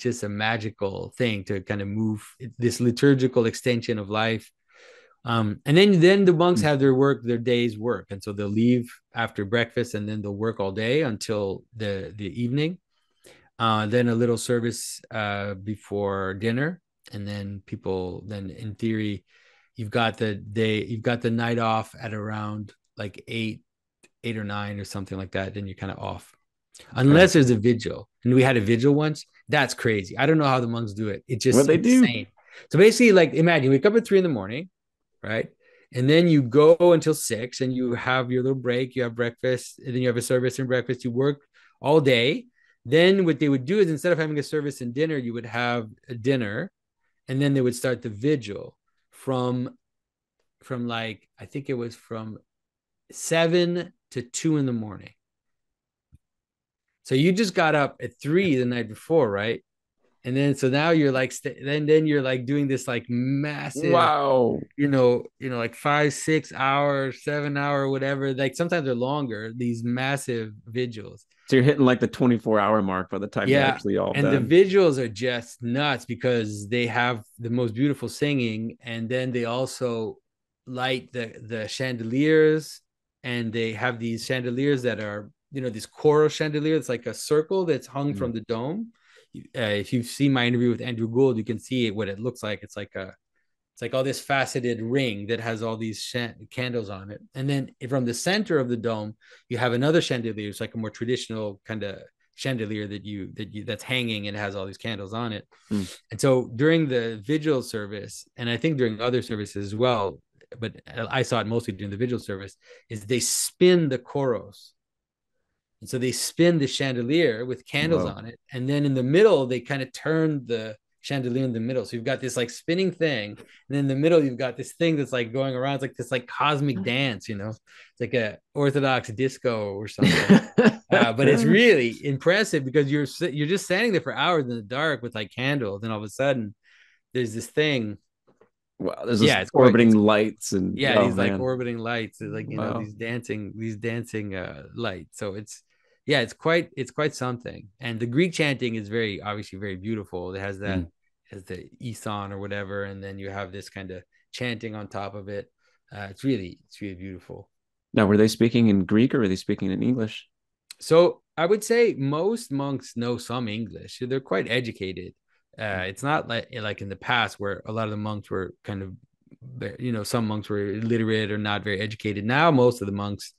just a magical thing to kind of move this liturgical extension of life. And then the monks Mm. have their day's work, and so they'll leave after breakfast, and then they'll work all day until the evening. Then a little service before dinner, and then in theory, you've got the night off at around like 8 or 9 or something like that. Then you're kind of off, Okay. unless there's a vigil. And we had a vigil once. That's crazy. I don't know how the monks do it. It's What just they do? insane. So basically, like, imagine you wake up at 3 in the morning, right? And then you go until 6, and you have your little break, you have breakfast, and then you have a service and breakfast. You work all day. Then what they would do is, instead of having a service and dinner, you would have a dinner, and then they would start the vigil from like, I think it was from 7 to 2 in the morning. So you just got up at 3 the night before, right? And then so now you're like then you're like doing this like massive, Wow. like 5 6 hours 7 hour whatever, like sometimes they're longer, these massive vigils. So you're hitting like the 24-hour mark by the time you're Yeah, actually all and the done. vigils are just nuts because they have the most beautiful singing, and then they also light the chandeliers, and they have these chandeliers that are, this choral chandelier. It's like a circle that's hung Mm. from the dome. If you've seen my interview with Andrew Gould, you can see what it looks like. It's like all this faceted ring that has all these candles on it. And then from the center of the dome, you have another chandelier. It's like a more traditional kind of chandelier that's hanging and has all these candles on it. Mm. And so during the vigil service, and I think during other services as well, but I saw it mostly during the vigil service, is they spin the choros. And so they spin the chandelier with candles Whoa. on it. And then in the middle, they kind of turn the chandelier in the middle. So you've got this like spinning thing. And then in the middle, you've got this thing that's like going around. It's like this like cosmic dance, It's like a Orthodox disco or something. But it's really impressive because you're just standing there for hours in the dark with like candles. And all of a sudden, there's this thing. Wow, there's this Yeah, it's quite orbiting lights and yeah, oh these like man, orbiting lights, like wow. these dancing lights. So it's yeah, it's quite something. And the Greek chanting is very obviously very beautiful. It has that Mm. as the Eson or whatever, and then you have this kind of chanting on top of it. It's really beautiful. Now, were they speaking in Greek or were they speaking in English? So I would say most monks know some English. They're quite educated. It's not like in the past where a lot of the monks were kind of, some monks were illiterate or not very educated. Now most of the monks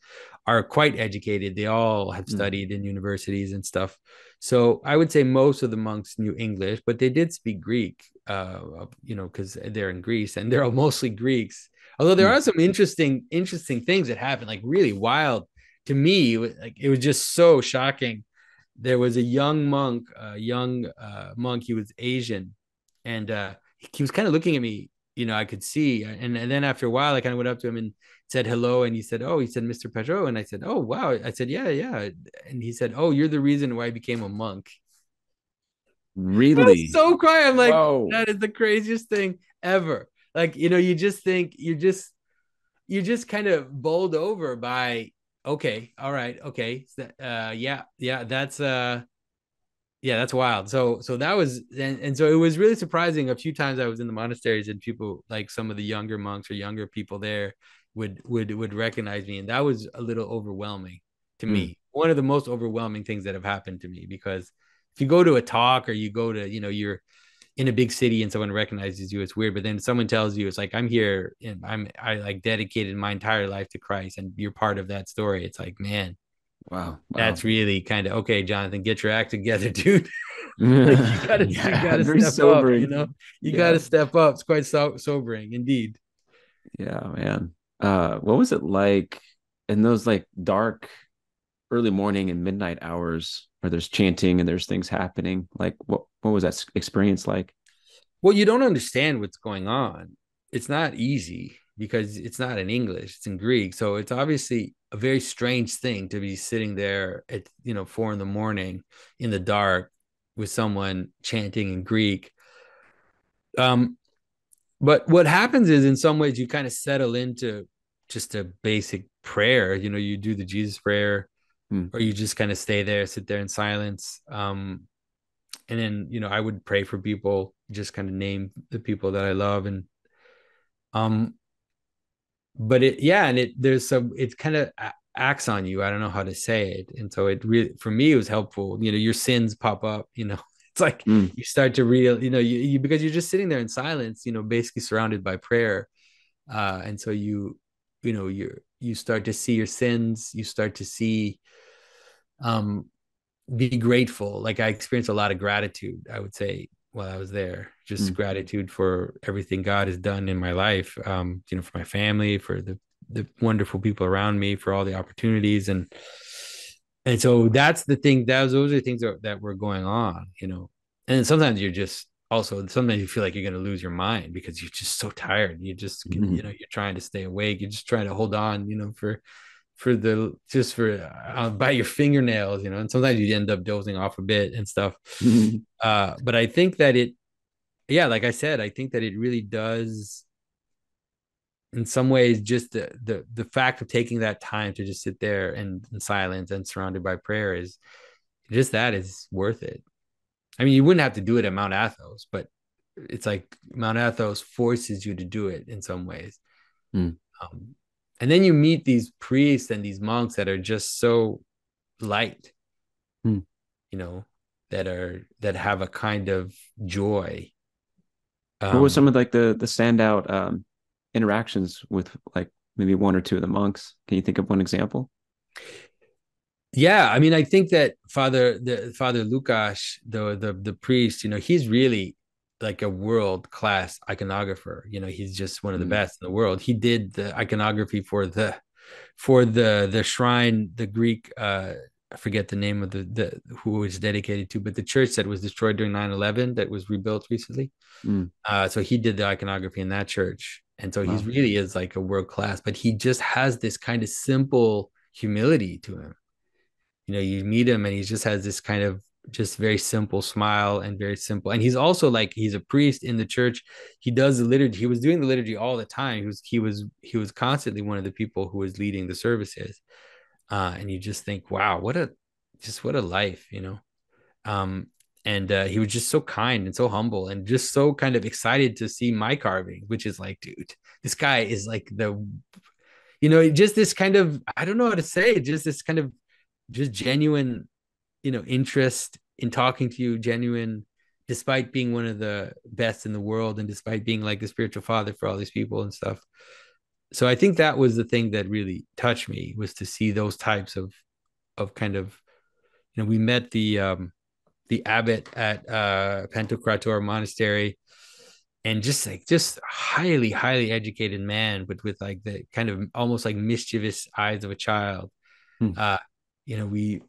are quite educated. They all have Mm. studied in universities and stuff. So I would say most of the monks knew English, but they did speak Greek. Because they're in Greece and they're all mostly Greeks. Although there Mm. are some interesting things that happen, like really wild to me. It was just so shocking. There was a young monk. He was Asian, and he was kind of looking at me. I could see, and then after a while, I kind of went up to him and said hello, and he said, "Oh," he said, "Mr. Pageau," and I said, "Oh, wow." I said, "Yeah, yeah," and he said, "Oh, you're the reason why I became a monk." I was Really? so quiet. I'm like, Whoa. that is the craziest thing ever. Like, you just think you're just kind of bowled over by, okay, all right, okay, yeah, that's wild. So that was, and so it was really surprising. A few times I was in the monasteries and people, like some of the younger monks or younger people there, would recognize me, and that was a little overwhelming to Mm. me. One of the most overwhelming things that have happened to me, because if you go to a talk or you go to, you're in a big city and someone recognizes you, it's weird. But then someone tells you, it's like, I'm here and I like dedicated my entire life to Christ, and you're part of that story. It's like, man, Wow. Wow. that's really kind of okay, Jonathan, get your act together, dude. Like you Yeah, gotta very step up, sobering. you Yeah. gotta step up. It's quite sobering indeed. Yeah, man. What was it like in those like dark early morning and midnight hours where there's chanting and there's things happening? Like what was that experience like? Well, you don't understand what's going on. It's not easy because it's not in English, it's in Greek. So it's obviously a very strange thing to be sitting there at 4 in the morning in the dark with someone chanting in Greek. Um, but what happens is, in some ways, you kind of settle into just a basic prayer. You do the Jesus prayer, Hmm. or you just kind of stay there, sit there in silence. And then, I would pray for people, just kind of name the people that I love. And um but there's some, it kind of acts on you. I don't know how to say it. And so it really, for me, it was helpful. Your sins pop up. It's like Hmm. you start to real, because you're just sitting there in silence, basically surrounded by prayer. And so you start to see your sins. You start to see, um be grateful. Like, I experienced a lot of gratitude, I would say, while I was there. Just Hmm. gratitude for everything God has done in my life, for my family, for the wonderful people around me, for all the opportunities. And so that's the thing. Those are the things that were going on. And sometimes sometimes you feel like you're going to lose your mind because you're just so tired. You just, Hmm. you're trying to stay awake. You're just trying to hold on, for the just for by your fingernails, and sometimes you end up dozing off a bit and stuff. But I think that yeah, like I said, I think that it really does, in some ways, just the fact of taking that time to just sit there and in silence and surrounded by prayer is just, that is worth it. I mean, you wouldn't have to do it at Mount Athos, but it's like Mount Athos forces you to do it in some ways. Hmm. um, and then you meet these priests and these monks that are just so light, Hmm. you know, that have a kind of joy. What was some Um, of like the standout interactions with like maybe one or two of the monks? Can you think of one example? yeah, I mean, I think that Father Lukash, the priest, he's really like a world class iconographer. He's just one of the Hmm. best in the world. He did the iconography for the shrine, the Greek, I forget the name of the who it was dedicated to, but the church that was destroyed during 9/11 that was rebuilt recently. Hmm. So he did the iconography in that church. And so he's Wow. really is like a world class, but he just has this kind of simple humility to him. You meet him and he just has this kind of just very simple smile and very simple. And he's also like, he's a priest in the church. He does the liturgy. He was doing the liturgy all the time. He was constantly one of the people who was leading the services. And you just think, wow, what a life, um, and he was just so kind and so humble and just so kind of excited to see my carving, which is like, dude, this guy is like just this kind of, I don't know how to say it, just this kind of just genuine, interest in talking to you, genuine, despite being one of the best in the world and despite being like the spiritual father for all these people and stuff. So I think that was the thing that really touched me, was to see those types of kind of, we met the abbot at Pantocrator Monastery, and just highly educated man, but with like the kind of almost like mischievous eyes of a child. Hmm. Uh, we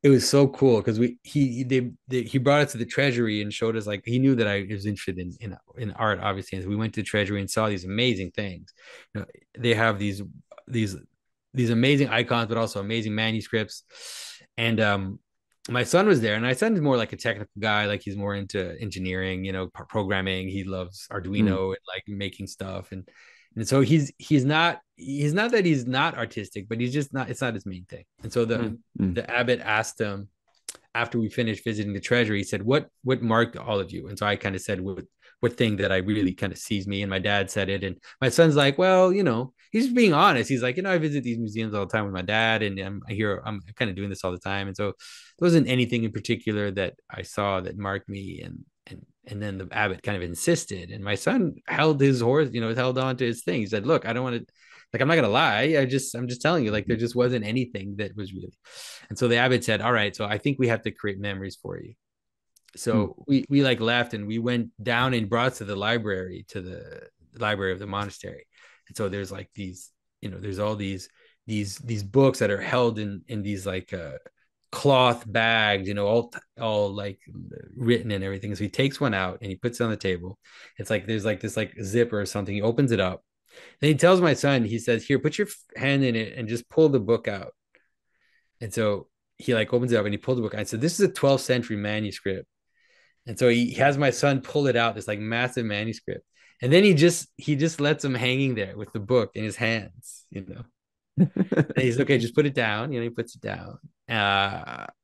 it was so cool because he brought us to the treasury and showed us, like, he knew that I was interested in art, obviously, and so we went to the treasury and saw these amazing things. They have these these amazing icons, but also amazing manuscripts. And my son was there, and my son is more like a technical guy, like he's more into engineering, programming. He loves Hmm. Arduino and like making stuff, and so he's not that he's not artistic, but he's just not, it's not his main thing. And so the Hmm. Hmm. the abbot asked him after we finished visiting the treasury, he said, what marked all of you? And so I kind of said what thing that I really kind of sees me. And my dad said it. And my son's like, well, he's just being honest. He's like, I visit these museums all the time with my dad, and I'm kind of doing this all the time. And so there wasn't anything in particular that I saw that marked me. And then the abbot kind of insisted, and my son held his horse, held on to his thing. He said, look, I don't want to, like, I'm not gonna lie. I'm just telling you, like, there just wasn't anything that was really. And so the abbot said, all right, so I think we have to create memories for you. Hmm. So we like left, and we went down and brought to the library, of the monastery. And so there's like these, there's all these books that are held in these like cloth bags, all like written and everything. So he takes one out and he puts it on the table. It's like there's like this like zipper or something. He opens it up. Then he tells my son, he says, here, put your hand in it and just pull the book out. And so he like opens it up and he pulls the book out. I said, this is a 12th century manuscript. And so he has my son pull it out, this like massive manuscript. And then he just lets him hanging there with the book in his hands. And he's okay, just put it down. He puts it down.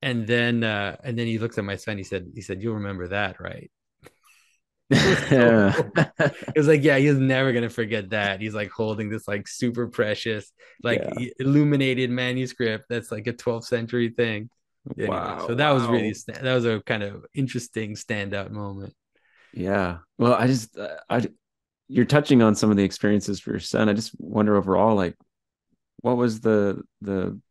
And then he looks at my son. He said, you'll remember that, right? It was so Yeah. cool. It was like, yeah, he's never gonna forget that. He's like holding this like super precious, like Yeah. illuminated manuscript that's like a 12th century thing. Anyway, Wow. so Wow. that was a kind of interesting standout moment. Yeah. Well, you're touching on some of the experiences for your son. I just wonder overall, like, what was the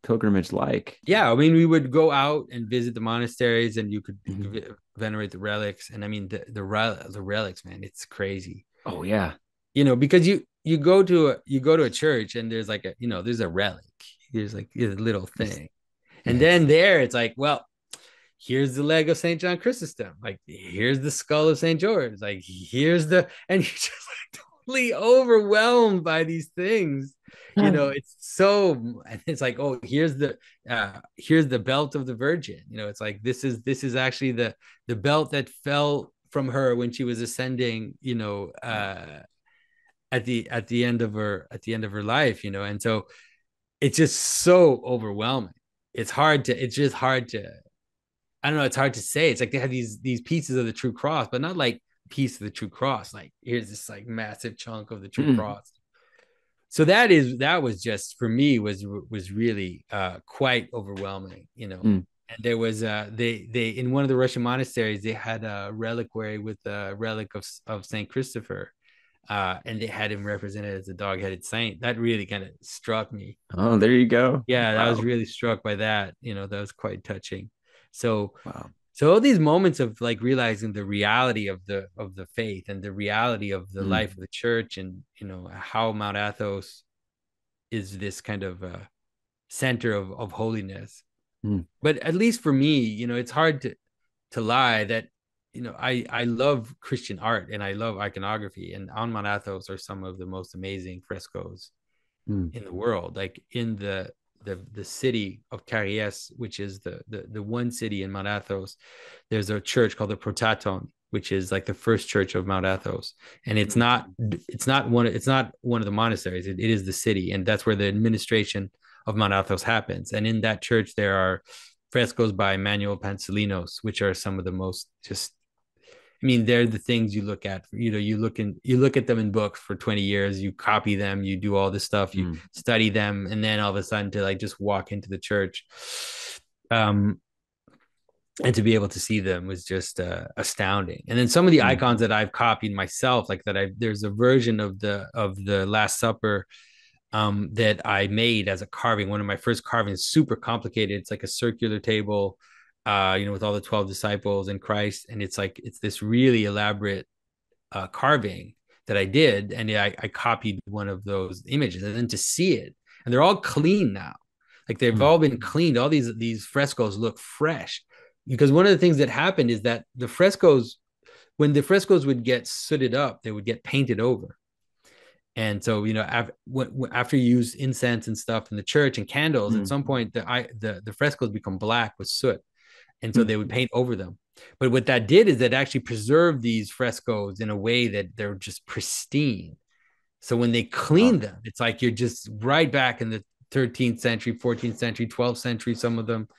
pilgrimage like? Yeah, I mean, we would go out and visit the monasteries, and you could Mhm. venerate the relics. And I mean, the relics, man, it's crazy. Oh yeah. Because you go to a church, and there's like there's a relic, there's like a little Yes. thing. And then Yes. there it's like, well, here's the leg of St. John Chrysostom. Like, here's the skull of St. George. Like, and you're just like totally overwhelmed by these things. It's like, oh, here's the belt of the Virgin. It's like, this is actually the belt that fell from her when she was ascending, at the end of her life, and so it's just so overwhelming. It's just hard to, I don't know, it's hard to say. It's like they have these pieces of the true cross, but not like piece of the true cross. Like, here's this like massive chunk of the true Mm. cross. So that was just, for me, was really quite overwhelming. Mm. And there was they in one of the Russian monasteries, they had a reliquary with a relic of Saint Christopher, and they had him represented as a dog-headed saint. That really kind of struck me. Oh, there you go. Yeah, I was Wow. really struck by that. That was quite touching. So, Wow. so all these moments of like realizing the reality of the faith and the reality of the Mm. life of the church, and how Mount Athos is this kind of center of holiness. Mm. But at least for me, it's hard to lie that I love Christian art and I love iconography, and on Mount Athos are some of the most amazing frescoes Mm. in the world, like in the city of Carriès, which is the one city in Mount Athos, there's a church called the Protaton, which is like the first church of Mount Athos, and it's not one of the monasteries. It is the city, and that's where the administration of Mount Athos happens. And in that church, there are frescoes by Manuel Panselinos, which are some of the most just, I mean, they're the things you look at. You look at them in books for 20 years, you copy them, you do all this stuff, you study them, and then all of a sudden to like just walk into the church, and to be able to see them was just astounding. And then some of the icons that I've copied myself, like that, there's a version of the Last Supper that I made as a carving. One of my first carvings, super complicated. It's like a circular table, with all the 12 disciples and Christ. And it's this really elaborate carving that I did. And I copied one of those images, and then to see it, and they're all clean now. Like they've all been cleaned. All these frescoes look fresh, because one of the things that happened is that when the frescoes would get sooted up, they would get painted over. And so, after you use incense and stuff in the church and candles, at some point the frescoes become black with soot. And so they would paint over them. But what that did is that actually preserved these frescoes in a way that they're just pristine. So when they clean them, it's like you're just right back in the 13th century, 14th century, 12th century, some of them.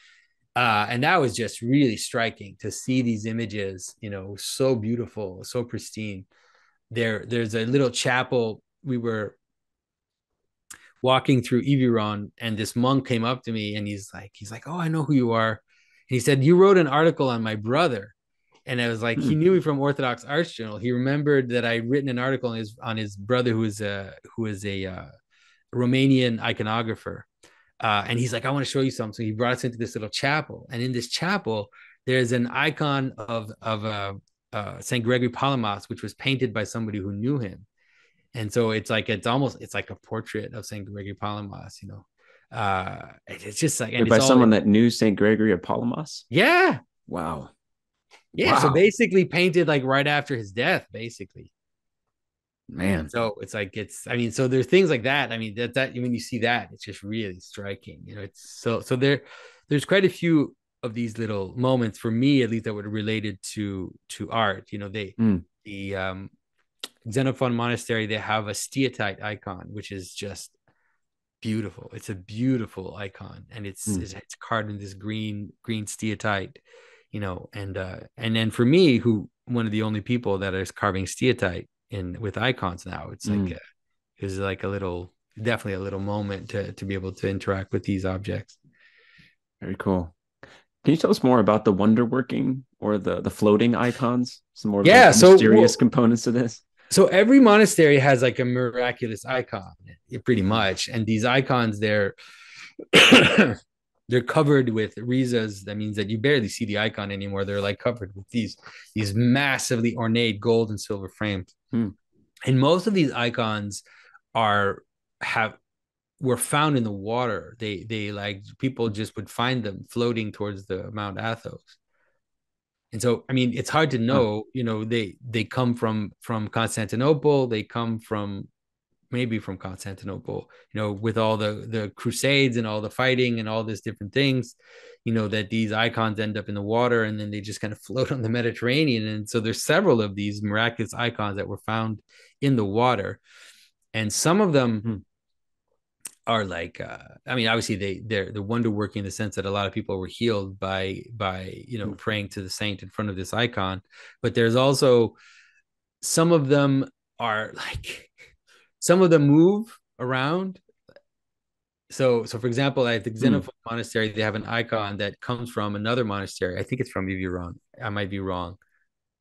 And that was just really striking to see these images, so beautiful, so pristine. There's a little chapel. We were walking through Yveron, and this monk came up to me, and he's like, "Oh, I know who you are." And he said, "You wrote an article on my brother." And I was like, he knew me from Orthodox Arts Journal. He remembered that I'd written an article on his brother, who is a Romanian iconographer. And he's like, "I want to show you something." So he brought us into this little chapel, and in this chapel, there's an icon of Saint Gregory Palamas, which was painted by somebody who knew him. And so it's like a portrait of Saint Gregory Palamas. It's just like, and by it's someone that knew Saint Gregory of Palamas. Yeah. Wow. Yeah. Wow. So basically painted like right after his death, basically. Man. So it's like, so there's things like that. I mean, that when you see that, it's just really striking. It's so there's quite a few of these little moments for me, at least, that were related to art. The Xenophon Monastery, they have a steatite icon, which is just beautiful. It's a beautiful icon, and it's carved in this green steatite, and then for me, who one of the only people that is carving steatite with icons now, it's like it's like definitely a little moment to be able to interact with these objects. Very cool. Can you tell us more about the wonder working or the floating icons? Some more mysterious components to this. So every monastery has like a miraculous icon, pretty much. And these icons, they're covered with risas. That means that you barely see the icon anymore. They're like covered with these massively ornate gold and silver frames. And most of these icons were found in the water. They like, people just would find them floating towards the Mount Athos. And so, I mean, it's hard to know, they come from Constantinople. They come maybe from Constantinople, with all the crusades and all the fighting and all these different things, that these icons end up in the water, and then they just kind of float on the Mediterranean. And so there's several of these miraculous icons that were found in the water. And some of them are like, obviously they're wonder working in the sense that a lot of people were healed by praying to the saint in front of this icon. But there's also some of them move around. So for example, at the Xenophon Monastery, they have an icon that comes from another monastery. I think it's from Yveron. I might be wrong,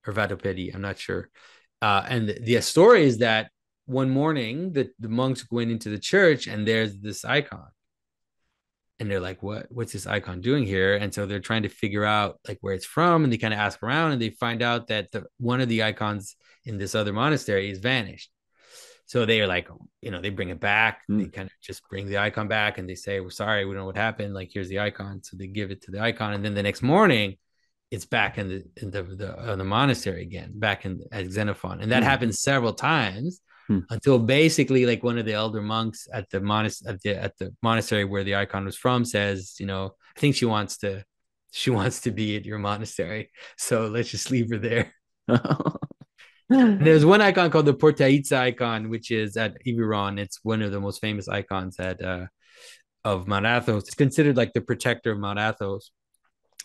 or Vatopedi. I'm not sure. And the story is that one morning the monks went into the church, and there's this icon, and they're like, what's this icon doing here? And so they're trying to figure out like where it's from, and they kind of ask around, and they find out that one of the icons in this other monastery is vanished. So they are like, they bring it back. They kind of just bring the icon back, and they say, "We're sorry, we don't know what happened. Like, here's the icon." So they give it to the icon, and then the next morning, it's back in the monastery again, back at Xenophon, and that happens several times. Hmm. until basically like one of the elder monks at the monastery where the icon was from says, I think she wants to be at your monastery, so let's just leave her there. And there's one icon called the Portaitza icon, which is at Iviron. It's one of the most famous icons at of Mount Athos. It's considered like the protector of Mount Athos.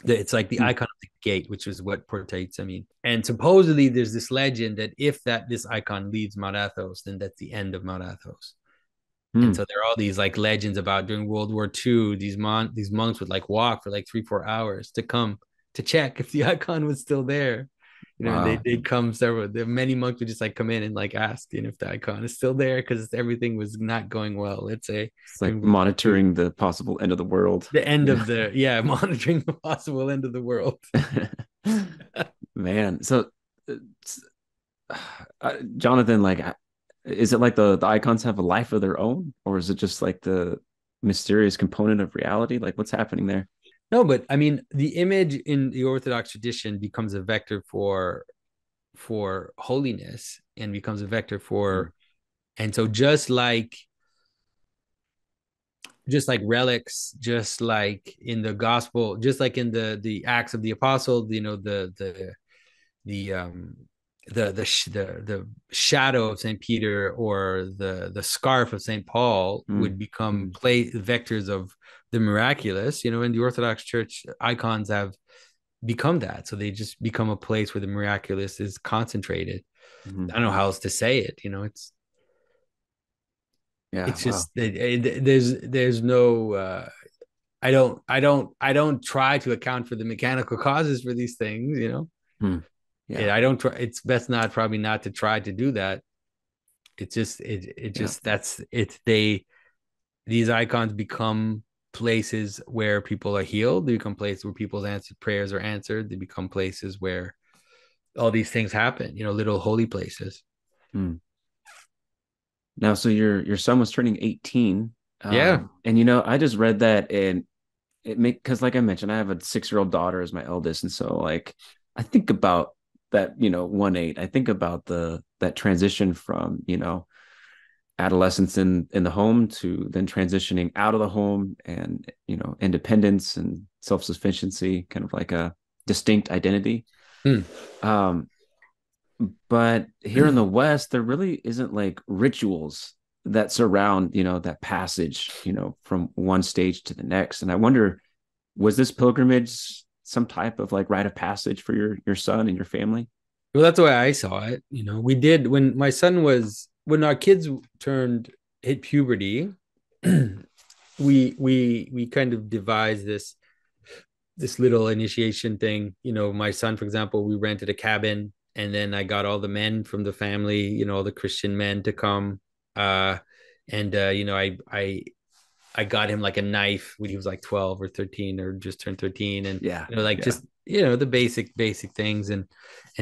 It's like the Hmm. icon of the gate, which is what Portaitza mean. And supposedly there's this legend that if this icon leaves Mount Athos, then that's the end of Mount Athos. And Hmm. so there are all these like legends about during World War II, these monks would like walk for like 3-4 hours to come to check if the icon was still there. And Wow. they'd come several. Many monks would just like come in and like ask, if the icon is still there because everything was not going well. Let's say It's like during World War II, monitoring the possible end of the world. the end of the monitoring the possible end of the world. Man, so Jonathan, like, is it like the icons have a life of their own, or is it just like the mysterious component of reality? Like, what's happening there? No, but I mean, the image in the Orthodox tradition becomes a vector for holiness and becomes a vector Mm. for, and so just like relics, just like in the gospel, just like in the Acts of the Apostles, the the shadow of Saint Peter or the scarf of Saint Paul Mm. would become play vectors of the miraculous. In the Orthodox Church, icons have become that, so they just become a place where the miraculous is concentrated. Mm-hmm. I don't know how else to say it. Yeah, It's wow. just there's no I don't try to account for the mechanical causes for these things. Mm. Yeah, I don't try. It's best not probably not to try to do that. It's just it yeah. just that's it's they these icons become places where people are healed. They become places where people's answered prayers are answered. They become places where all these things happen. Little holy places. Mm. Now, so your son was turning 18, Yeah. and I just read that, and it make because like I mentioned, I have a 6-year-old daughter as my eldest, and so like I think about that, 1-8. I think about the that transition from adolescence in the home to then transitioning out of the home, and independence and self-sufficiency, kind of like a distinct identity. Hmm. um but here in the West there really isn't like rituals that surround that passage from one stage to the next. And I wonder, was this pilgrimage some type of like rite of passage for your son and your family? Well, that's the way I saw it. We did when our kids hit puberty, we kind of devised this little initiation thing. My son, for example, we rented a cabin, and then I got all the men from the family, all the Christian men to come. And I got him like a knife when he was like 12 or 13 or just turned 13. And Yeah, like yeah. just the basic things. And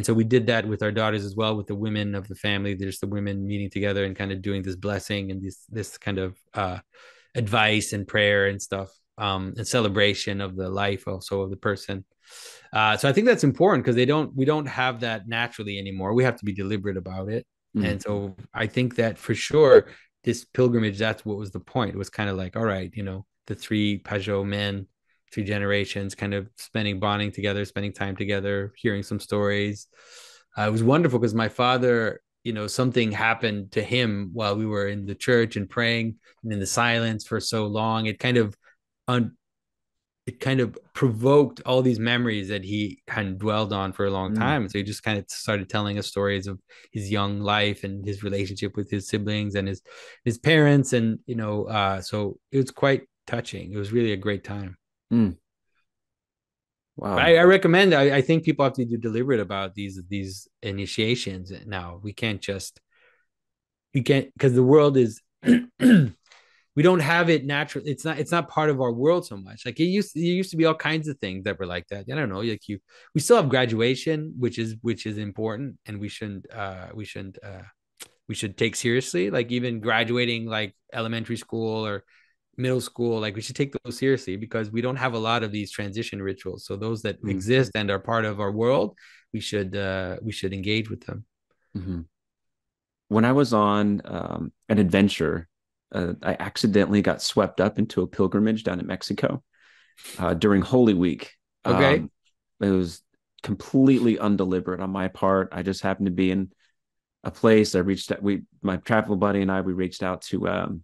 so we did that with our daughters as well, with the women of the family. There's the women meeting together and kind of doing this blessing and this kind of advice and prayer and stuff, and celebration of the life also of the person. So I think that's important because we don't have that naturally anymore. We have to be deliberate about it. Mm, And so I think that for sure, this pilgrimage, that's what was the point. It was kind of like, all right, the three Pageau men, three generations, kind of bonding together, spending time together, hearing some stories. It was wonderful because my father, something happened to him while we were in the church and praying and in the silence for so long. Un- it kind of provoked all these memories that he had dwelled on for a long mm, time. And so he just kind of started telling us stories of his young life and his relationship with his siblings and his parents. And so it was quite touching. It was really a great time. mm. But Wow. I recommend. I think people have to be deliberate about these initiations. Now we can't because the world is we don't have it natural. It's not part of our world so much. Like it used to be all kinds of things that were like that. I don't know. Like we still have graduation, which is important, and we should take seriously. Like even graduating, like elementary school or middle school, like we should take those seriously because we don't have a lot of these transition rituals. So those that Mm, exist and are part of our world, we should engage with them. mm-hmm. when I was on an adventure, I accidentally got swept up into a pilgrimage down in Mexico during Holy Week. Okay. It was completely undeliberate on my part. I just happened to be in a place. I reached out. My travel buddy and I, we reached out to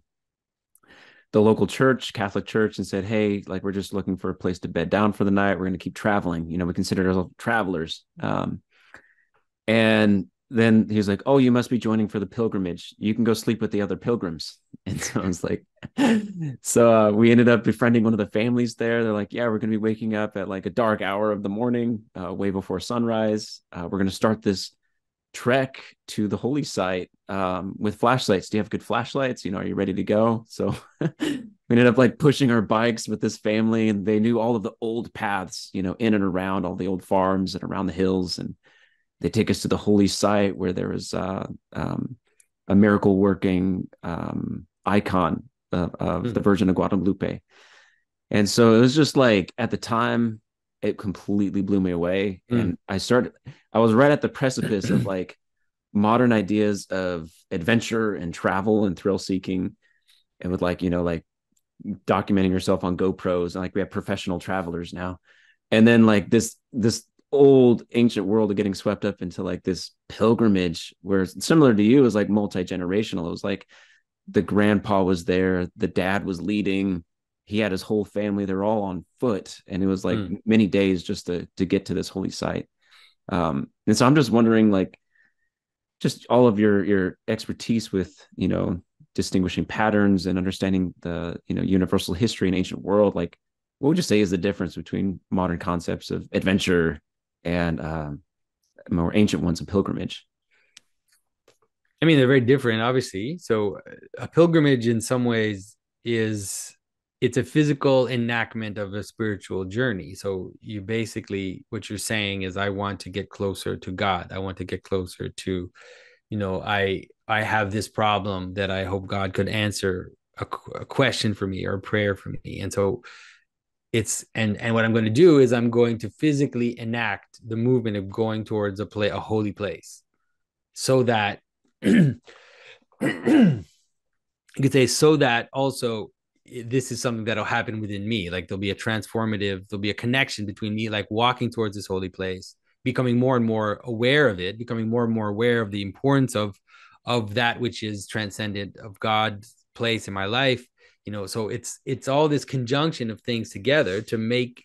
the local church, Catholic church, and said, "Hey, like we're just looking for a place to bed down for the night. We're going to keep traveling. We consider ourselves travelers." And then he was like, "Oh, you must be joining for the pilgrimage. You can go sleep with the other pilgrims." And so I was like, so we ended up befriending one of the families there. They're like, "Yeah, we're going to be waking up at like a dark hour of the morning, way before sunrise. We're going to start this trek to the holy site with flashlights. Do you have good flashlights? Are you ready to go?" So we ended up like pushing our bikes with this family, and they knew all of the old paths, in and around all the old farms and around the hills. And they take us to the holy site where there was a miracle working icon of the Hmm. Virgin of Guadalupe. And so it was just like at the time, it completely blew me away. Hmm. And I was right at the precipice of like modern ideas of adventure and travel and thrill seeking. And with like documenting yourself on GoPros, and like we have professional travelers now. And then like this old ancient world of getting swept up into like this pilgrimage where similar to you is like multi-generational. It was like the grandpa was there, the dad was leading, he had his whole family, they're all on foot, and it was like Hmm. many days just to get to this holy site. And so I'm just wondering, like, just all of your expertise with distinguishing patterns and understanding the universal history and ancient world, like what would you say is the difference between modern concepts of adventure and more ancient ones of pilgrimage? I mean, they're very different, obviously. So a pilgrimage in some ways is it's a physical enactment of a spiritual journey. So you basically what you're saying is I want to get closer to God. I want to get closer to, I have this problem that I hope God could answer a question for me or a prayer for me. And so and what I'm going to do is I'm going to physically enact the movement of going towards a holy place so that you could say so that also this is something that'll happen within me. Like there'll be a connection between me, like walking towards this holy place, becoming more and more aware of it, becoming more and more aware of the importance of that which is transcendent, of God's place in my life. So it's all this conjunction of things together to make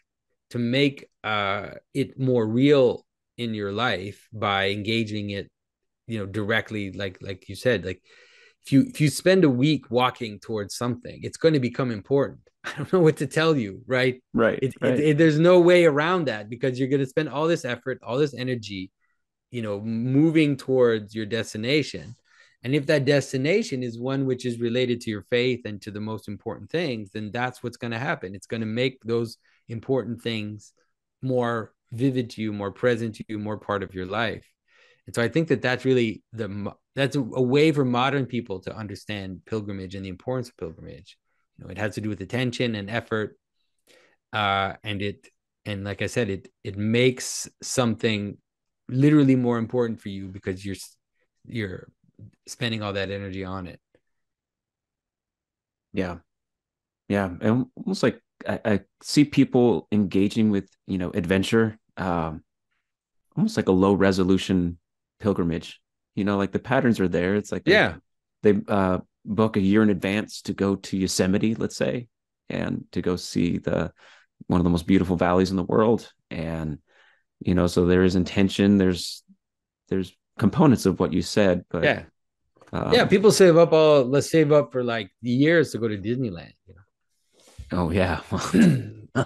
it more real in your life by engaging it directly, like you said, like if you spend a week walking towards something, it's going to become important. I don't know what to tell you, right? Right, right. There's no way around that because you're going to spend all this effort, all this energy, moving towards your destination. And if that destination is one which is related to your faith and to the most important things, then that's what's going to happen. It's going to make those important things more vivid to you, more present to you, more part of your life. And so I think that that's a way for modern people to understand pilgrimage and the importance of pilgrimage. It has to do with attention and effort, and like I said, it makes something literally more important for you because you're spending all that energy on it. Yeah, yeah. And almost like I see people engaging with adventure, almost like a low resolution pilgrimage. Like the patterns are there. It's like they Yeah. they book a year in advance to go to Yosemite, let's say, and to go see the one of the most beautiful valleys in the world. And so there is intention. There's components of what you said, but Yeah. Yeah. um, People let's save up for like years to go to Disneyland. oh yeah,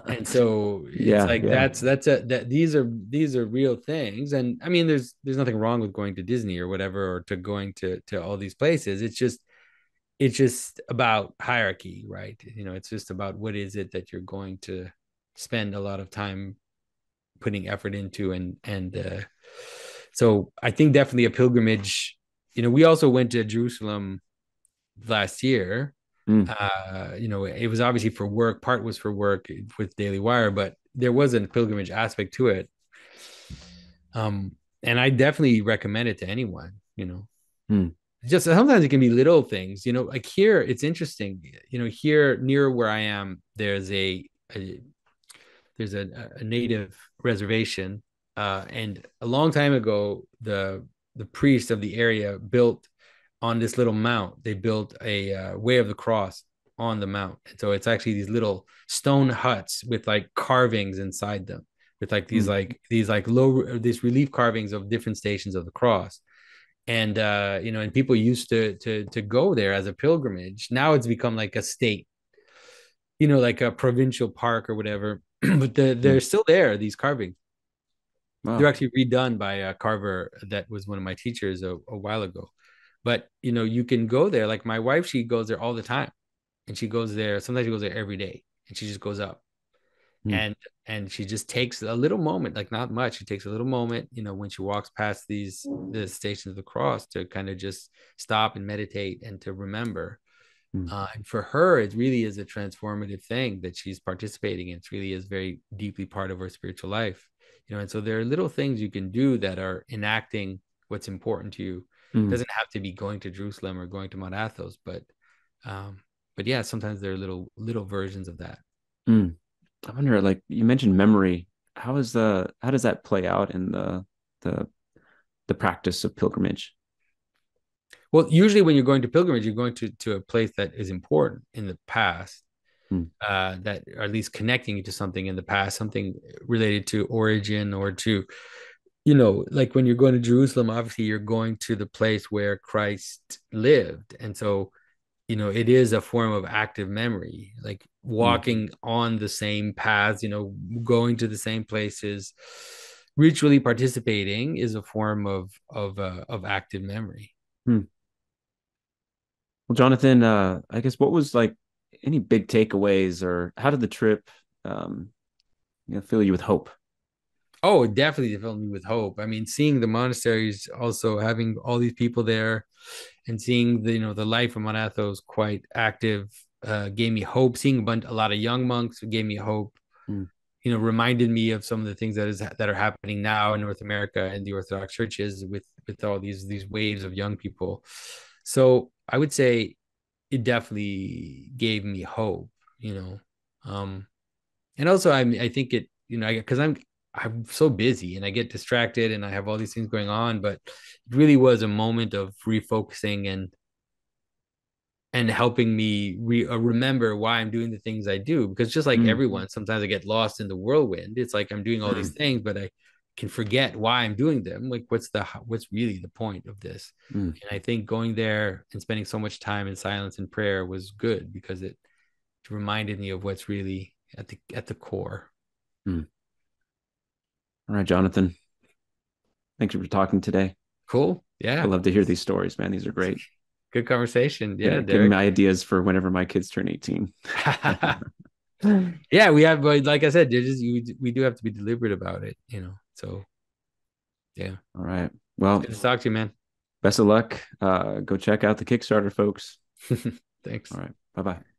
And so it's yeah, like yeah, these are real things. And I mean, there's nothing wrong with going to Disney or whatever, or to going to all these places. It's just about hierarchy, right? It's just about what is it that you're going to spend a lot of time putting effort into, and so I think definitely a pilgrimage. We also went to Jerusalem last year. mm, It was obviously for work. Part was for work with Daily Wire, but there was a pilgrimage aspect to it. Um, and I definitely recommend it to anyone. mm. just sometimes it can be little things, like here it's interesting, here near where I am, there's a native reservation, and a long time ago, the priest of the area built on this little mount. They built a way of the cross on the mount, and so it's actually these little stone huts with like carvings inside them, with like Mm, these relief carvings of different stations of the cross. And and people used to go there as a pilgrimage. Now it's become like a state, like a provincial park or whatever. But they're mm. still there, these carvings. They're Wow. actually redone by a carver that was one of my teachers a while ago. But you can go there. Like my wife, she goes there all the time, and she goes there. Sometimes she goes there every day, and she just goes up, Mm, and she just takes a little moment, like not much. She takes a little moment, when she walks past the stations of the cross, to kind of just stop and meditate and to remember. mm, And for her, it really is a transformative thing that she's participating in. It really is very deeply part of her spiritual life, and so there are little things you can do that are enacting what's important to you. It mm, doesn't have to be going to Jerusalem or going to Mount Athos, um, but yeah, sometimes there are little versions of that. mm. I wonder, like you mentioned memory. How does that play out in the the practice of pilgrimage? Well, usually when you're going to pilgrimage, you're going to a place that is important in the past, Mm, that or at least connecting you to something in the past, something related to origin, or to, like when you're going to Jerusalem, obviously you're going to the place where Christ lived. And so, it is a form of active memory, like mm, walking on the same paths, going to the same places, ritually participating is a form of active memory. mm. Well, Jonathan, I guess what was like any big takeaways, or how did the trip um, fill you with hope? Oh, it definitely filled me with hope. I mean, seeing the monasteries, also having all these people there, and seeing the life of Mount Athos quite active, gave me hope. Seeing a lot of young monks gave me hope. Mm, Reminded me of some of the things that are happening now in North America and the Orthodox churches, with all these waves of young people. So I would say it definitely gave me hope. You know, um, and also I think it, because I'm so busy and I get distracted and I have all these things going on, but it really was a moment of refocusing and helping me remember why I'm doing the things I do. Because just like mm, everyone, sometimes I get lost in the whirlwind. It's like I'm doing all these things, but I can forget why I'm doing them. Like what's really the point of this? mm, And I think going there and spending so much time in silence and prayer was good, because it reminded me of what's really at the core. mm. All right, Jonathan. Thank you for talking today. Cool. I Yeah. love to hear these stories, man. These are great. Good conversation. Yeah, Yeah, give me Derek. ideas for whenever my kids turn 18. Yeah, we have, but like I said, we do have to be deliberate about it. So yeah, All right. it's Well, good to talk to you, man. best of luck. Go check out the Kickstarter, folks. Thanks. All right. Bye bye.